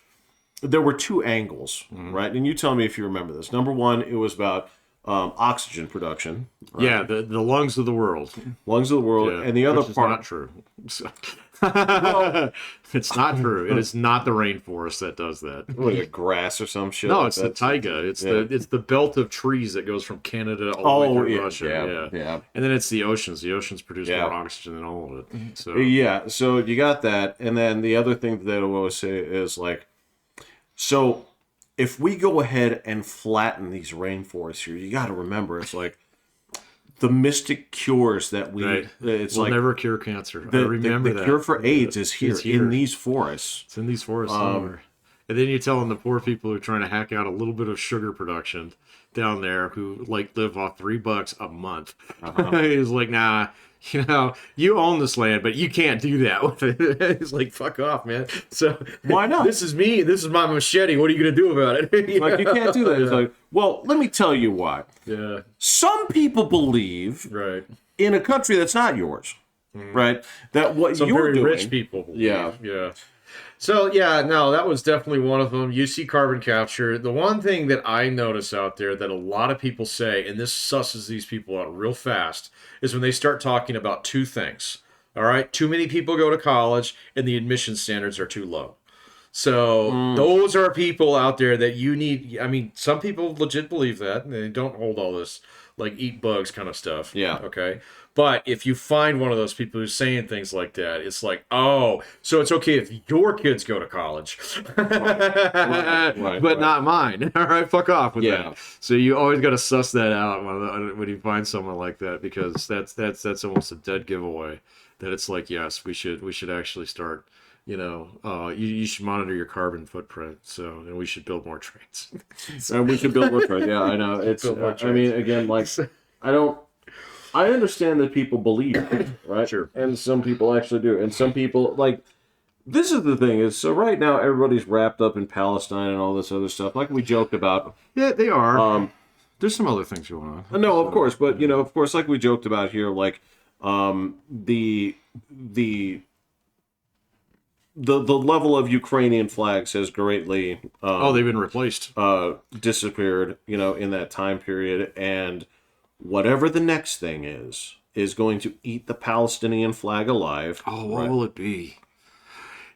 there were two angles, right? And you tell me if you remember this. Number one, it was about oxygen production, right? Yeah, the lungs of the world. Lungs of the world, Yeah, and the other which is part. not true. So- it's not true. It is not the rainforest that does that. What, like grass or some shit? No, like it's that? the taiga. It's Yeah. the belt of trees that goes from Canada all the way through yeah, Russia. yeah. And then it's the oceans. The oceans produce Yeah. more oxygen than all of it. So Yeah, so you got that, and then the other thing that they always say is like, so if we go ahead and flatten these rainforests here, you got to remember it's like the mystic cures that we. Right. It's we'll like never cure cancer. I the, remember the that. cure for AIDS is here, It's here. in these forests. It's in these forests somewhere. And then you're telling the poor people who are trying to hack out a little bit of sugar production down there who like live off $3 a month. He's like, nah, you own this land, but you can't do that with it. He's like, fuck off, man. So Why not? This is me. This is my machete. What are you gonna do about it? Like you can't do that. It's like, well, let me tell you why. Yeah. Some people believe Right. in a country that's not yours, right? That what Some you're very doing. rich people. Believe. Yeah. Yeah. So yeah, no, that was definitely one of them. You see carbon capture. The one thing that I notice out there that a lot of people say, and this susses these people out real fast, is when they start talking about two things. All right, too many people go to college, and the admission standards are too low. So those are people out there that you need. I mean, some people legit believe that, and they don't hold all this like eat bugs kind of stuff. Yeah. Okay. But if you find one of those people who's saying things like that, it's like, oh, so it's okay if your kids go to college, right. but not mine. All right, fuck off with Yeah. that. So you always got to suss that out when you find someone like that, because that's almost a dead giveaway. That it's like, yes, we should actually start. You should monitor your carbon footprint. So, and we should build more trains. And we should build more trains. Yeah, I know. It's. Build more I mean, trains. again, like, I understand that people believe it, right? Sure. And some people actually do, and some people like. This is the thing is, so right now everybody's wrapped up in Palestine and all this other stuff, like we joked about. Yeah, they are. There's some other things going on. No, of course, but of course, like we joked about here, like the level of Ukrainian flags has greatly They've been replaced. disappeared, in that time period, and whatever the next thing is going to eat the Palestinian flag alive. Oh, what right? will it be?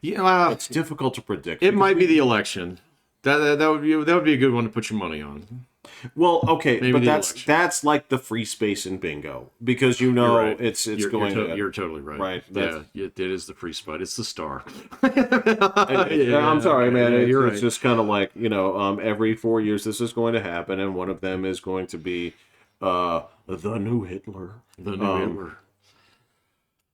It's difficult to predict. It might be the election. That would be a good one to put your money on. Well, okay, Maybe but the that's election. that's like the free space in bingo because you You're know right. it's You're, going you're, to you're totally right. right. Yeah, it is the free spot. It's the star. I'm sorry, Okay. man. Yeah, you're It's right. just kind of like every 4 years this is going to happen, and one of them is going to be the new Hitler, The new Hitler.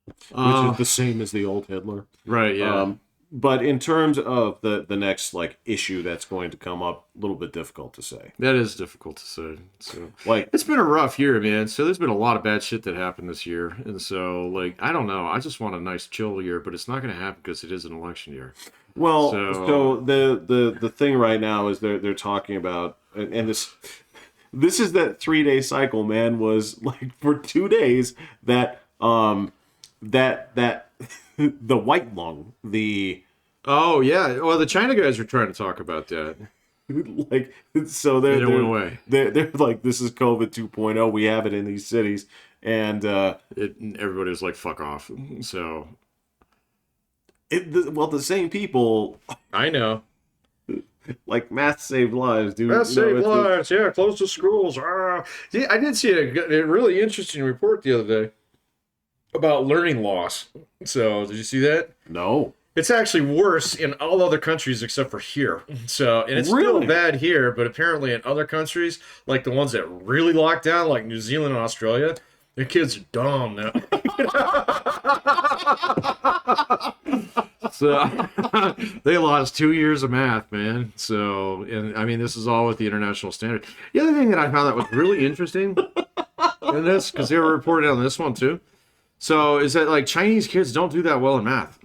which is the same as the old Hitler. Right. Yeah. But in terms of the next like issue that's going to come up, a little bit difficult to say. That is difficult to say. So Like, it's been a rough year, man. So there's been a lot of bad shit that happened this year, and so like I don't know. I just want a nice chill year, but it's not going to happen because it is an election year. well, So- so the thing right now is they're talking about, and this is that 3-day cycle, man. Was like for 2 days that that the white lung, the Oh yeah. Well, the China guys are trying to talk about that. like so They don't went away. they're like, this is COVID 2.0. We have it in these cities, and Everybody was like, "Fuck off." So the same people I know. like math saved lives, dude. That's You know, save it's lives. Yeah, close the schools. Yeah, I did see a really interesting report the other day about learning loss. So, did you see that? no. It's actually worse in all other countries except for here. So, and it's Really? still bad here, but apparently in other countries, like the ones that really locked down, like New Zealand and Australia, their kids are dumb now. So they lost 2 years of math, man. So, and I mean, this is all with the international standard. The other thing that I found that was really interesting in this, because they were reporting on this one too. So, is that like Chinese kids don't do that well in math?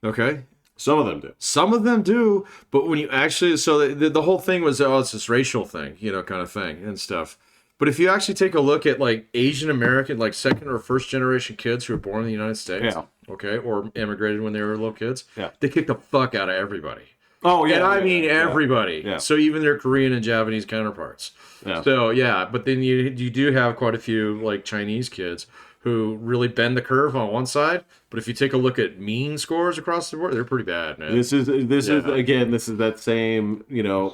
Okay. Some of them do. Some of them do, but when you actually, so the whole thing was, oh, it's this racial thing, kind of thing and stuff. But if you actually take a look at like Asian American, like second or first generation kids who were born in the United States, Yeah. okay, or immigrated when they were little kids, Yeah. they kick the fuck out of everybody. Oh yeah, And I yeah, mean yeah. everybody. Yeah. So even their Korean and Japanese counterparts. Yeah. So yeah, but then you do have quite a few like Chinese kids who really bend the curve on one side, but if you take a look at mean scores across the board, they're pretty bad, man. This is Yeah. again, this is that same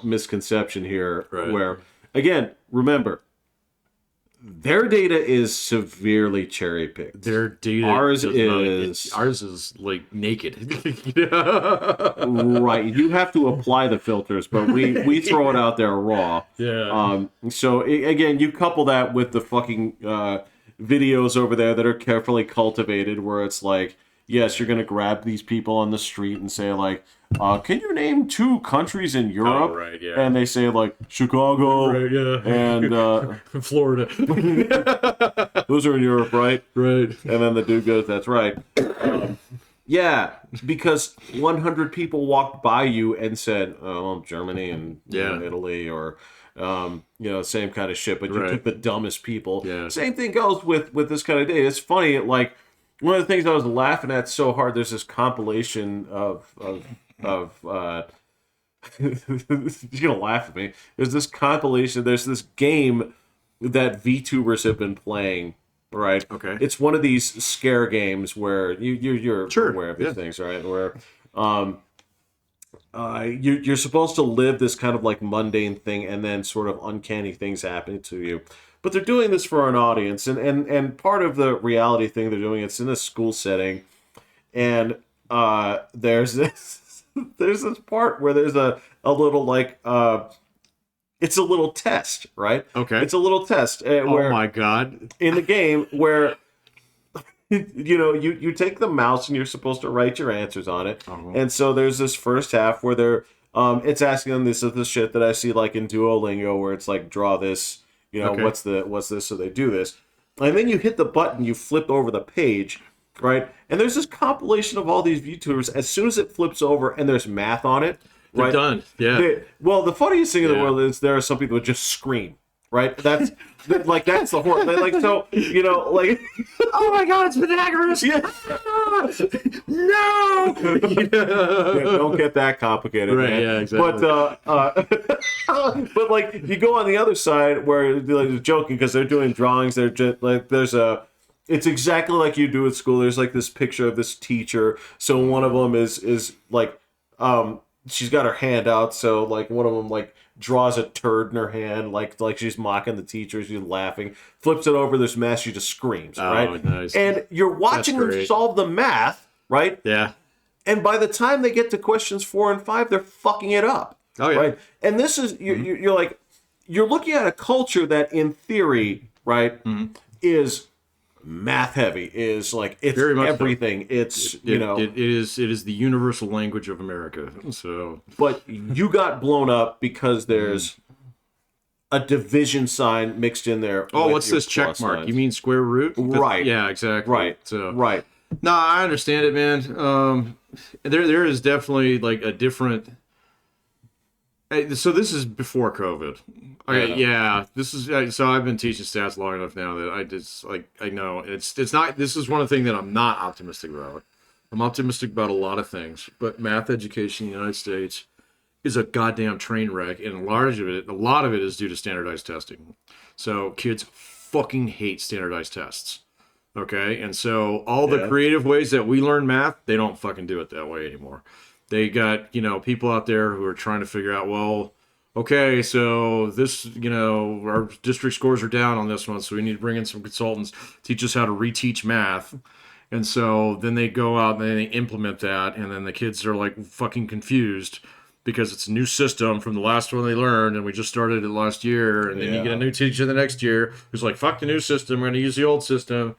misconception here, Right. where again, remember, their data is severely cherry picked. Their data Ours does not- is- ours is like naked. Right, you have to apply the filters, but we throw it out there raw. Yeah. So again, you couple that with the fucking videos over there that are carefully cultivated, where it's like, yes, you're gonna grab these people on the street and say like, can you name 2 countries in Europe? Oh, right, yeah. And they say like Chicago, Right, yeah. and Florida. those are in Europe, right? Right. And then the dude goes, "That's right." Yeah, because 100 people walked by you and said, "Oh, Germany and Yeah. Italy," or same kind of shit. But you Right. took the dumbest people. Yeah. Same thing goes with this kind of data. It's funny, like one of the things I was laughing at so hard. There's this compilation of you're gonna laugh at me. There's this compilation. There's this game that VTubers have been playing. Right. Okay. It's one of these scare games where you're Sure, aware of these yeah. things, right? Where you're supposed to live this kind of like mundane thing, and then sort of uncanny things happen to you. But they're doing this for an audience, and part of the reality thing they're doing, it's in a school setting, and there's this part where there's a little like it's a little test, right? Okay. It's a little test where Oh my god. in the game where you take the mouse and you're supposed to write your answers on it. Uh-huh. And so there's this first half where they're it's asking them, this is the shit that I see like in Duolingo, where it's like, draw this, Okay. what's this, so they do this. And then you hit the button, you flip over the page, right? And there's this compilation of all these VTubers. As soon as it flips over and there's math on it, They're right? done. Yeah. Well, the funniest thing in the Yeah. world is there are some people that just scream, right? That's like that's the horror. Like, so like Oh my god, it's Pythagoras! Yeah. No! don't get that complicated, Right, man. yeah, exactly. But like you go on the other side where they're joking because they're doing drawings. They're just like it's exactly like you do at school. There's like this picture of this teacher. So one of them is like she's got her hand out. So like one of them like draws a turd in her hand, like she's mocking the teacher, she's laughing, flips it over this mess, she just screams, right? Nice. And you're watching them great. solve the math, right? Yeah. And by the time they get to questions 4 and 5, they're fucking it up. Oh, yeah. Right? And this is, you're like, you're looking at a culture that in theory, right, is math heavy, is like, it's Very much so. everything. It's, you know. It is the universal language of America. So. But you got blown up because there's a division sign mixed in there. Oh, with what's your this check plus mark? signs. You mean square root? Right. Yeah, exactly. Right. So. Right. No, I understand it, man. There is definitely like a different. So this is before COVID. Yeah, this is. So I've been teaching stats long enough now that I just like I know it's not. This is one of the things that I'm not optimistic about. I'm optimistic about a lot of things, but math education in the United States is a goddamn train wreck, and a lot of it is due to standardized testing. So kids fucking hate standardized tests. Okay, and so all the creative ways that we learn math, they don't fucking do it that way anymore. They got, people out there who are trying to figure out, well, okay, so this, our district scores are down on this one, so we need to bring in some consultants, teach us how to reteach math. And so then they go out and they implement that, and then the kids are like fucking confused because it's a new system from the last one they learned, and we just started it last year, and then you get a new teacher the next year who's like, fuck the new system, we're going to use the old system.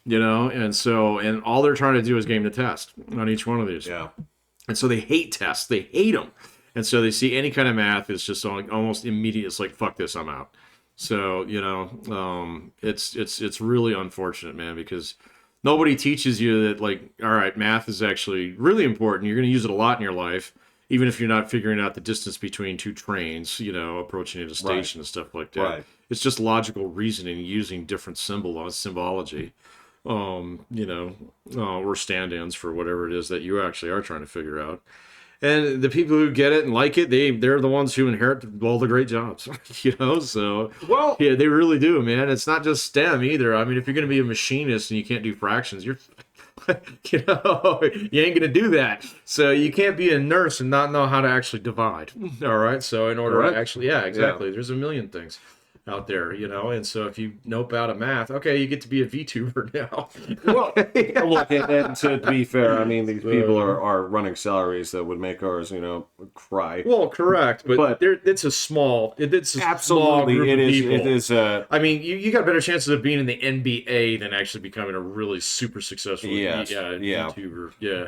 And all they're trying to do is game the test on each one of these. Yeah. And so they hate tests. They hate them. And so they see any kind of math is just almost immediate. It's like, fuck this, I'm out. So, it's really unfortunate, man, because nobody teaches you that, like, all right, math is actually really important. You're going to use it a lot in your life, even if you're not figuring out the distance between two trains, approaching at a station and stuff like that. Right. It's just logical reasoning using different symbology. Or stand-ins for whatever it is that you actually are trying to figure out. And the people who get it and like it, they're the ones who inherit all the great jobs, so Well, yeah, they really do, man. It's not just STEM either. I mean, if you're going to be a machinist and you can't do fractions, you're you ain't going to do that. So you can't be a nurse and not know how to actually divide. All right. So in order to actually, exactly. There's a million things out there, and so if you nope out of math, okay, you get to be a VTuber now. Well, look, and to be fair, I mean, these people are running salaries that would make ours, cry. Well, correct, but it's a small group of people. It is. I mean, you got better chances of being in the NBA than actually becoming a really super successful VTuber. Yeah.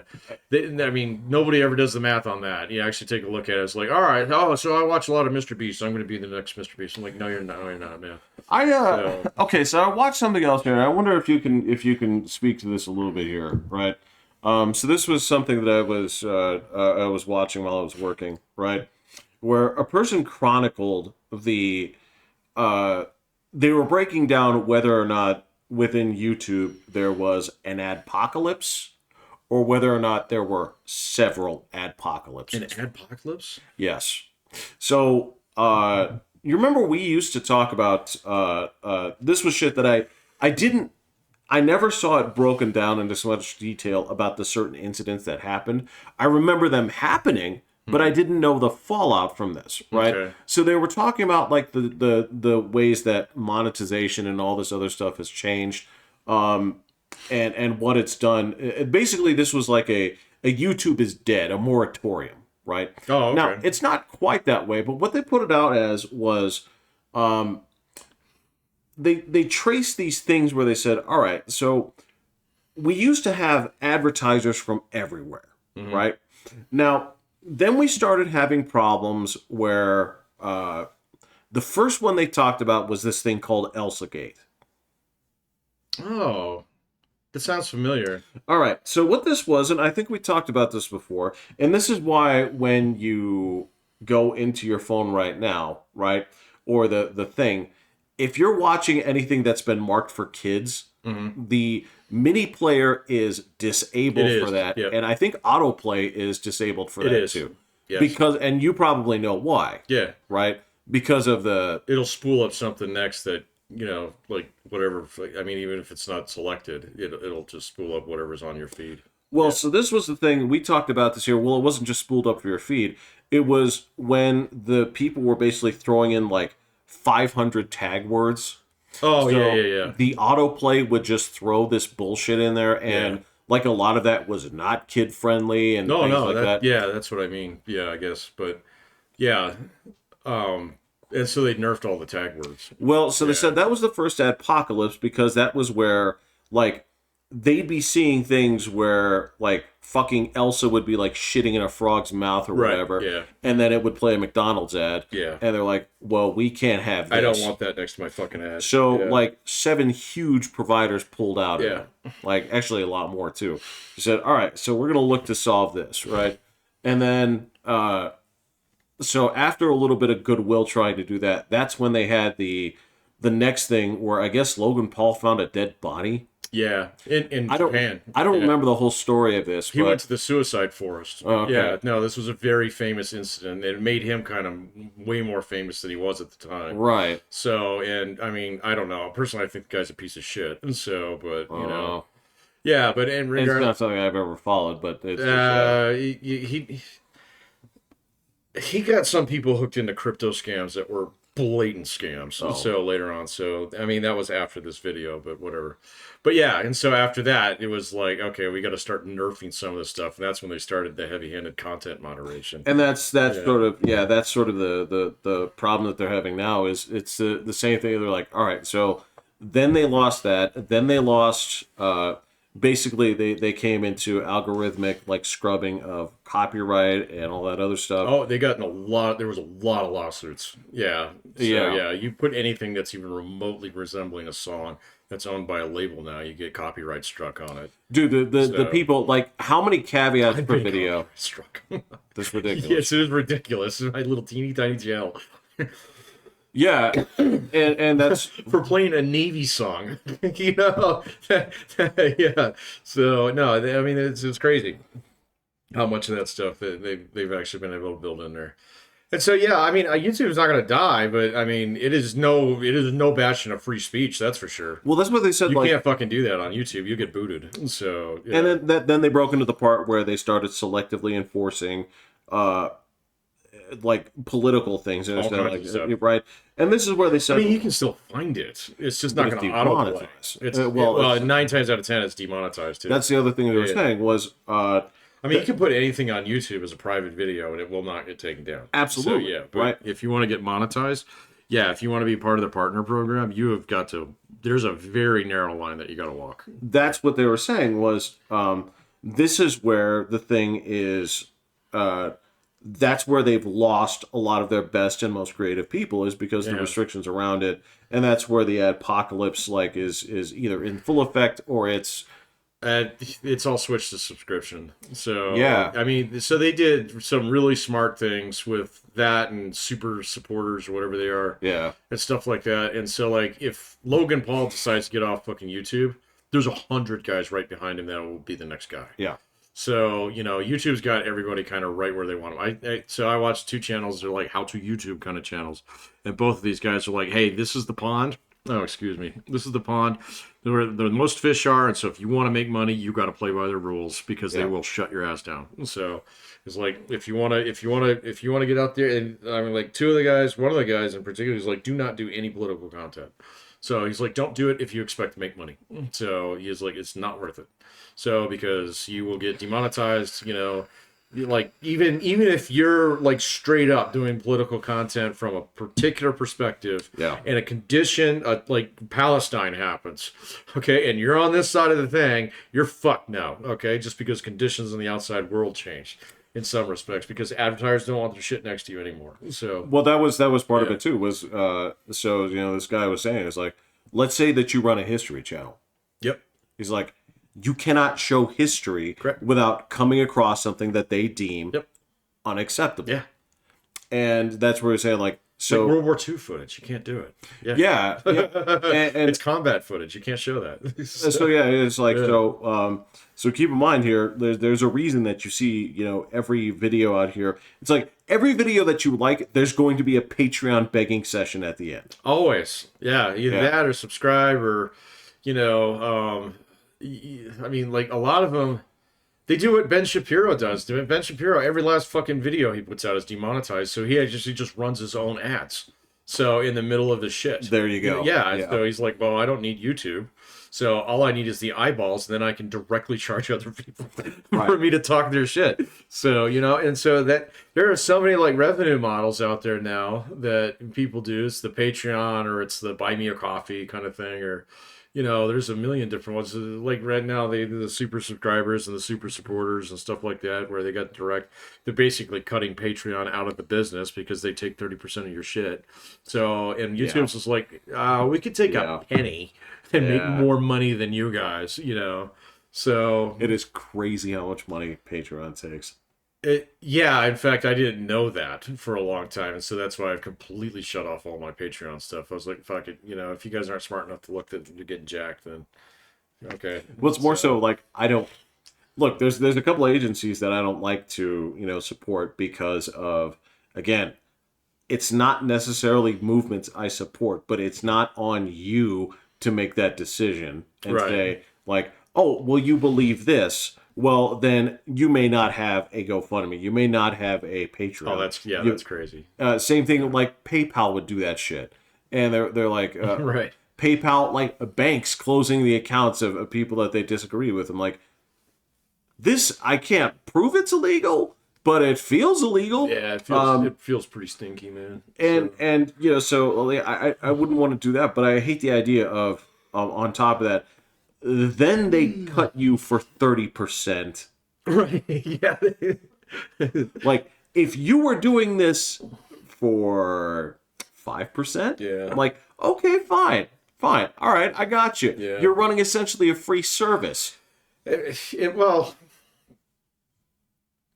I mean, nobody ever does the math on that. You actually take a look at it. It's like, all right, so I watch a lot of Mr. Beast, so I'm going to be the next Mr. Beast. I'm like, no, you're not. No, you're not, man. Okay, so I watched something else here. I wonder if you can speak to this a little bit here, right? So this was something that I was watching while I was working, right? Where a person chronicled they were breaking down whether or not within YouTube there was an adpocalypse or whether or not there were several adpocalypses. An adpocalypse? Yes. So, you remember we used to talk about, this was shit that I never saw it broken down into so much detail about the certain incidents that happened. I remember them happening, but I didn't know the fallout from this, right? Okay. So they were talking about like the ways that monetization and all this other stuff has changed, and what it's done. Basically, this was like a YouTube is dead, a moratorium. Right. Oh, okay. Now, it's not quite that way, but what they put it out as was they traced these things where they said, all right, so we used to have advertisers from everywhere, right? Now, then we started having problems where the first one they talked about was this thing called ElsaGate. Oh, that sounds familiar. All right. So what this was, and I think we talked about this before, and this is why when you go into your phone right now, right, or the thing, if you're watching anything that's been marked for kids, the mini player is disabled for that, and I think autoplay is disabled for that too. Yes. And you probably know why. Yeah. Right? Because of it'll spool up something next that, like whatever. I mean, even if it's not selected, it'll just spool up whatever's on your feed. Well, so this was the thing. We talked about this here. Well, it wasn't just spooled up for your feed. It was when the people were basically throwing in like 500 tag words. Oh, So yeah. the autoplay would just throw this bullshit in there, and Yeah. like a lot of that was not kid friendly and No, things no, like that that. yeah, that's what I mean. Yeah, I guess, but yeah, and so they nerfed all the tag words. Well, so they Yeah. said that was the first apocalypse because that was where like they'd be seeing things where like fucking Elsa would be like shitting in a frog's mouth or Right, whatever, yeah. and then it would play a McDonald's ad, Yeah. and they're like, "Well, we can't have this." I don't want that next to my fucking ad. So Yeah. like 7 huge providers pulled out of Yeah. it. Like actually a lot more too. They said, "All right, so we're gonna look to solve this, right?" And then so after a little bit of goodwill trying to do that, that's when they had the next thing where I guess Logan Paul found a dead body. Yeah, in I don't Japan. I don't Yeah. remember the whole story of this. He but, went to the suicide forest. Oh, okay. Yeah, no, this was a very famous incident. It made him kind of way more famous than he was at the time. right. So, and I mean, I don't know. Personally, I think the guy's a piece of shit. And so, but you know, Uh, yeah. But in it's regard, not something I've ever followed, but it's he got some people hooked into crypto scams that were blatant scams. Oh. And so later on, so I mean, that was after this video, but whatever. But yeah, and so after that, it was like, okay, we got to start nerfing some of this stuff, and that's when they started the heavy-handed content moderation. and that's Yeah. sort of that's sort of the problem that they're having now is it's the same thing. They're like, all right, so then they lost that, then they lost basically they came into algorithmic like scrubbing of copyright and all that other stuff. Oh, they got in a lot. There was a lot of lawsuits. Yeah. So, Yeah. yeah. You put anything that's even remotely resembling a song that's owned by a label now, you get copyright struck on it. Dude, the So- people like how many caveats per Big video? copyright struck. That's ridiculous. Yes, it is ridiculous. My little teeny tiny channel Yeah, and that's for playing a Navy song. You know, yeah. So no, I mean it's crazy how much of that stuff that they've actually been able to build in there. And so yeah, I mean YouTube is not going to die, but I mean it is no bastion of free speech. That's for sure. well, that's what they said. You like, can't fucking do that on YouTube. You get booted. So yeah. and then they broke into the part where they started selectively enforcing like political things and All instead of, kinds of like stuff. right. And this is where they I said mean, you can still find it. It's just not But it's going to autoplay. demonetized. It's Well, well, it's- 9 times out of 10, it's demonetized too. that's the other thing they were Yeah. saying was I mean, you can put anything on YouTube as a private video, and it will not get taken down. Absolutely, So, yeah, but right. if you want to get monetized, yeah, if you want to be part of the partner program, you have got to. There's a very narrow line that you got to walk. that's what they were saying was this is where the thing is that's where they've lost a lot of their best and most creative people is because the Yeah. restrictions around it, and that's where the apocalypse like is either in full effect or it's It's all switched to subscription. So Yeah. I mean, so they did some really smart things with that and super supporters or whatever they are. yeah And stuff like that. And so, like, if Logan Paul decides to get off fucking YouTube, there's 100 guys right behind him that will be the next guy. yeah So, you know, YouTube's got everybody kind of right where they want them. So I watched 2 channels. They're like how to YouTube kind of channels. And both of these guys are like, hey, this is the pond. Oh, excuse me. This is the pond where the most fish are. And so if you want to make money, you got to play by their rules because they Yeah. will shut your ass down. So it's like, if you want to get out there, and I mean, like one of the guys in particular is like, do not do any political content. So he's like, don't do it if you expect to make money. So he's like, it's not worth it. So because you will get demonetized, you know, like even if you're like straight up doing political content from a particular perspective, Yeah. and a condition like Palestine happens, okay, and you're on this side of the thing, you're fucked now, okay, just because conditions in the outside world changed in some respects because advertisers don't want their shit next to you anymore. So well that was part of Yeah. it too was so you know this guy was saying it's like let's say that you run a history channel. yep. He's like, you cannot show history Correct. without coming across something that they deem Yep. unacceptable. Yeah. And that's where we're saying, like, so like World War II footage, you can't do it. yeah, and It's combat footage. You can't show that. so yeah, it's like Yeah. so keep in mind here. There's a reason that you see, you know, every video out here. It's like every video that you like, there's going to be a Patreon begging session at the end. Always. Yeah. Either Yeah. that or subscribe or, you know, I mean, like a lot of them, They do what Ben Shapiro does. Ben Shapiro, every last fucking video he puts out is demonetized, so he just runs his own ads. So in the middle of the shit. There you go. Yeah. So he's like, well, I don't need YouTube. So all I need is the eyeballs, and then I can directly charge other people for me to talk their shit. So, and so that there are so many like revenue models out there now that people do. It's the Patreon or it's the buy me a coffee kind of thing, or there's a million different ones. Like right now, they do the super subscribers and the super supporters and stuff like that, where they got direct. They're basically cutting Patreon out of the business because they take 30% of your shit. So, and YouTube's just like, we could take a penny and make more money than you guys, So it is crazy how much money Patreon takes. In fact, I didn't know that for a long time, and so that's why I've completely shut off all my Patreon stuff. I was like, fuck it, if you guys aren't smart enough to look that you're getting jacked, then okay. Well, it's more so like I don't look. There's a couple of agencies that I don't like to support because of, again, it's not necessarily movements I support, but it's not on you to make that decision and say like, oh, well, you believe this. Well, then you may not have a GoFundMe. You may not have a Patreon. Oh, that's crazy. Same thing, like PayPal would do that shit, and they're like, right. PayPal, like banks closing the accounts of people that they disagree with. I'm like, this, I can't prove it's illegal, but it feels illegal. Yeah, it feels pretty stinky, man. And so I wouldn't want to do that, but I hate the idea of on top of that. Then they cut you for 30%. Right. Yeah. Like, if you were doing this for 5%, I'm like, okay, fine. All right, I got you. Yeah. You're running essentially a free service. Well,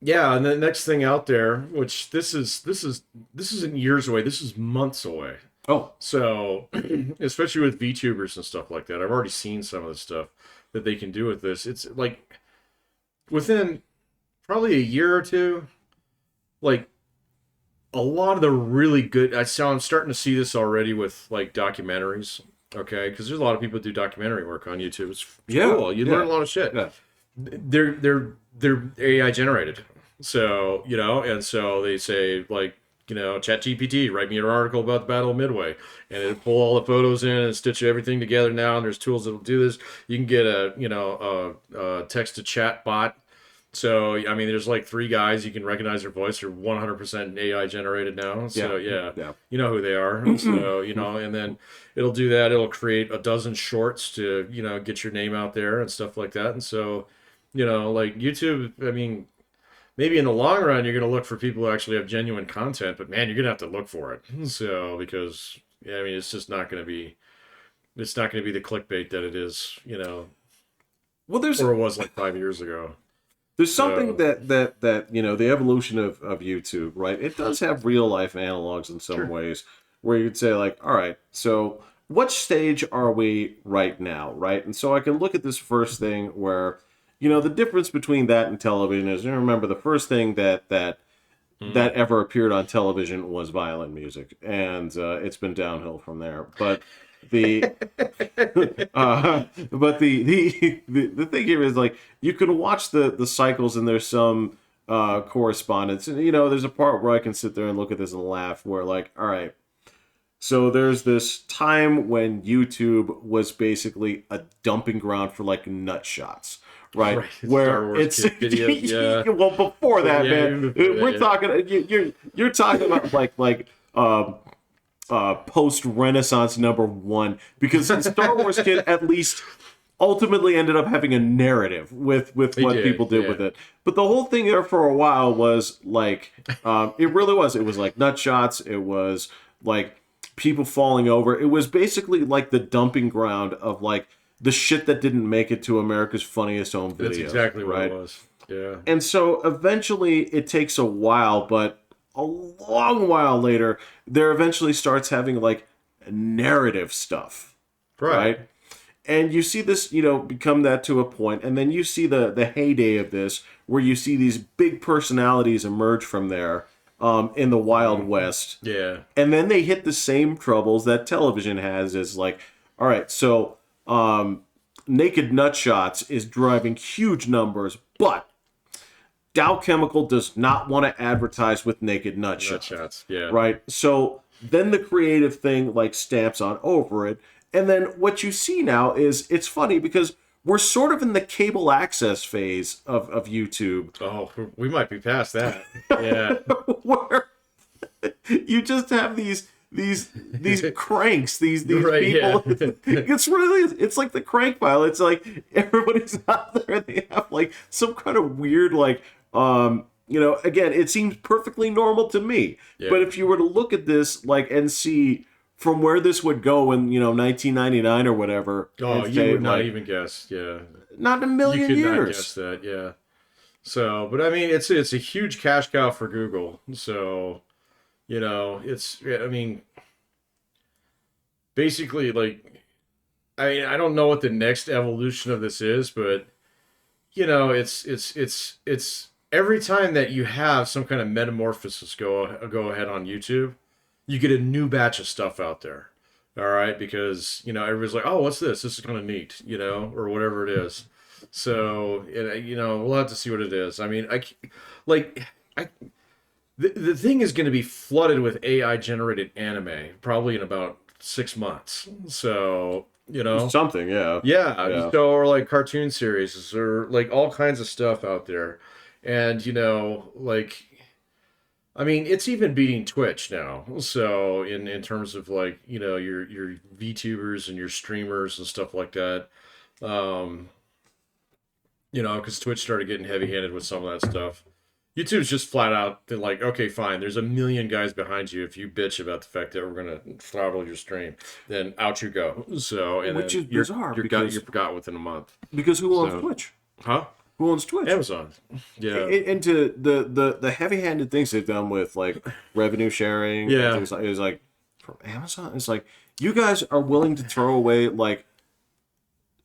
yeah, and the next thing out there, which this isn't years away, this is months away. Oh, so especially with VTubers and stuff like that, I've already seen some of the stuff that they can do with this. It's like within probably a year or two, like a lot of the really good. I'm starting to see this already with like documentaries. Okay, because there's a lot of people who do documentary work on YouTube. It's cool. You learn a lot of shit. Yeah. They're AI generated, so and so they say like. ChatGPT, write me an article about the Battle of Midway, and it'll pull all the photos in and stitch everything together now. And there's tools that'll do this. You can get a text to chat bot. So I mean, there's like 3 guys you can recognize their voice. They're 100% AI generated now. So yeah, you know who they are. So and then it'll do that. It'll create a dozen shorts to get your name out there and stuff like that. And so like YouTube, I mean. Maybe in the long run, you're going to look for people who actually have genuine content, but man, you're going to have to look for it. So, because, I mean, it's just not going to be, the clickbait that it is, Well, or it was like 5 years ago. There's something that the evolution of YouTube, right? It does have real life analogs in some ways where you'd say like, all right, so what stage are we right now, right? And so I can look at this first thing where, the difference between that and television is, remember, the first thing that ever appeared on television was violin music, and it's been downhill from there. But the the thing here is like you can watch the cycles, and there's some correspondence, and there's a part where I can sit there and look at this and laugh, where like, all right. So there's this time when YouTube was basically a dumping ground for like nut shots. Right. Where it's videos, well before that, man. We're talking. You're talking about like post Renaissance #1, because Star Wars Kid at least ultimately ended up having a narrative with what people did with it. But the whole thing there for a while was like it really was. It was like nut shots. It was like people falling over. It was basically like the dumping ground of like. The shit that didn't make it to America's Funniest Home Videos. That's exactly what it was. Yeah. And so eventually it takes a while, but a long while later, there eventually starts having like narrative stuff. Right? And you see this, become that to a point, and then you see the heyday of this, where you see these big personalities emerge from there in the Wild West. Yeah. And then they hit the same troubles that television has, is like, all right, so... Naked Nutshots is driving huge numbers, but Dow Chemical does not want to advertise with naked nut Nut shots. shots. Yeah. Right? So then the creative thing like stamps on over it. And then what you see now is it's funny because we're sort of in the cable access phase of YouTube. Oh, we might be past that. Yeah. Where you just have these cranks, these Right, people. yeah. It's like the crank file. It's like everybody's out there and they have like some kind of weird like again, it seems perfectly normal to me. Yeah. But if you were to look at this like and see from where this would go in 1999 or whatever, Oh, and you say, would not like, even guess. Yeah. not in a You million could years. not guess that. Yeah. So, but I mean, it's a huge cash cow for Google. So, I mean, basically, like, I don't know what the next evolution of this is, but it's every time that you have some kind of metamorphosis go ahead on YouTube, you get a new batch of stuff out there. All right, because everybody's like, oh, what's this? This is kind of neat, or whatever it is. So, we'll have to see what it is. I mean, the thing is going to be flooded with AI generated anime probably in about 6 months. So, Something, yeah. yeah. So, or like cartoon series or like all kinds of stuff out there. And, I mean, it's even beating Twitch now. So in terms of like, your VTubers and your streamers and stuff like that. Because Twitch started getting heavy-handed with some of that stuff. YouTube's just flat out, they're like, okay, fine, there's a million guys behind you. If you bitch about the fact that we're going to throttle your stream, then out you go. So, and Which then is bizarre you're because forgot within a month. because who owns So- Twitch? Huh? Who owns Twitch? Amazon. Yeah. Into the heavy-handed things they've done with like revenue sharing. Yeah. And things like, it was like from Amazon. It's like you guys are willing to throw away like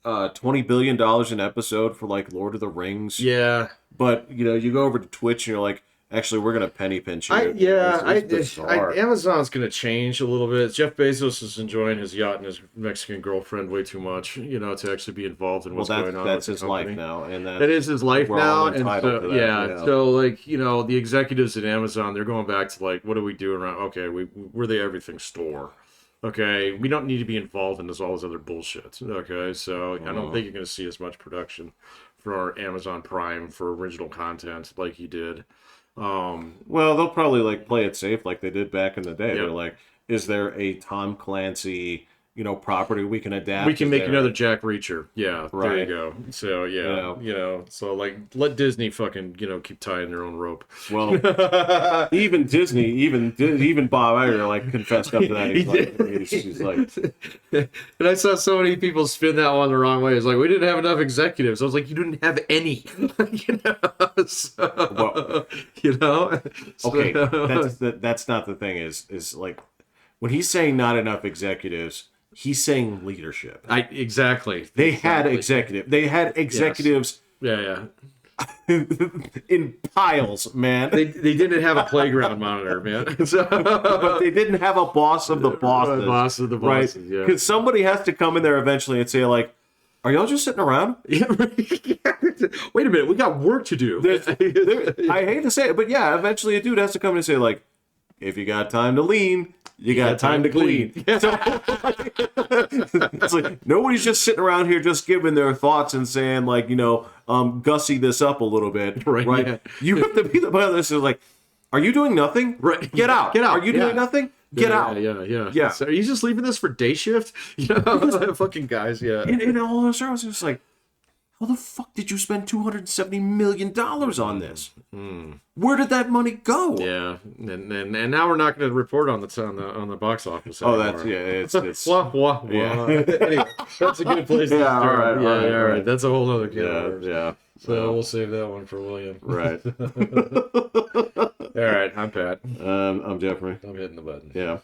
$20 billion an episode for like Lord of the Rings. Yeah. But you go over to Twitch and you're like, actually, we're gonna penny pinch you. It's bizarre. Amazon's gonna change a little bit. Jeff Bezos is enjoying his yacht and his Mexican girlfriend way too much, to actually be involved in what's going on. That's with his the life company. now, and That is his life we're now, all and entitled so to that, so like the executives at Amazon, they're going back to like, what are we doing around? Okay, we're the everything store. Okay, we don't need to be involved in all this other bullshit. Okay, so I don't think you're going to see as much production for our Amazon Prime for original content like he did. Well, they'll probably like play it safe like they did back in the day. Yep. They're like, is there a Tom Clancy, property we can adapt? We can Is make there- another Jack Reacher. Yeah, there you Right. go. So yeah, so like let Disney fucking keep tying their own rope. Well, even Disney, even Bob Iger like confessed up to that. He's like, And I saw so many people spin that one the wrong way. It's like we didn't have enough executives. I was like, you didn't have any. So, okay, that's not the thing. Is like when he's saying not enough executives, he's saying leadership. Exactly. They had executives Yeah. in piles, man. They didn't have a playground monitor, man. But they didn't have a boss of the bosses. Boss of the Right? bosses, yeah. Because somebody has to come in there eventually and say, like, are y'all just sitting around? Yeah, wait a minute, we got work to do. I hate to say it, but yeah, eventually a dude has to come in and say, like, if you got time to lean, you got time to clean. So, it's like nobody's just sitting around here just giving their thoughts and saying, like, gussy this up a little bit. Right, yeah. You have to be the one that's like, are you doing nothing? Right. Get out. Get out. Are you Yeah. doing nothing? Get out. Yeah. So are you just leaving this for day shift? Fucking guys, yeah. And all those services, it's like, how the fuck did you spend $270 million on this? Where did that money go? Yeah, and now we're not going to report on the box office. Oh, anymore. that's it's Wah, wah, wah. Yeah. Anyway, that's a good place to Yeah, start. all right. Right. That's a whole other can of worms. yeah. So we'll save that one for William. Right. All right, I'm Pat. I'm Jeffrey. I'm hitting the button. Yeah.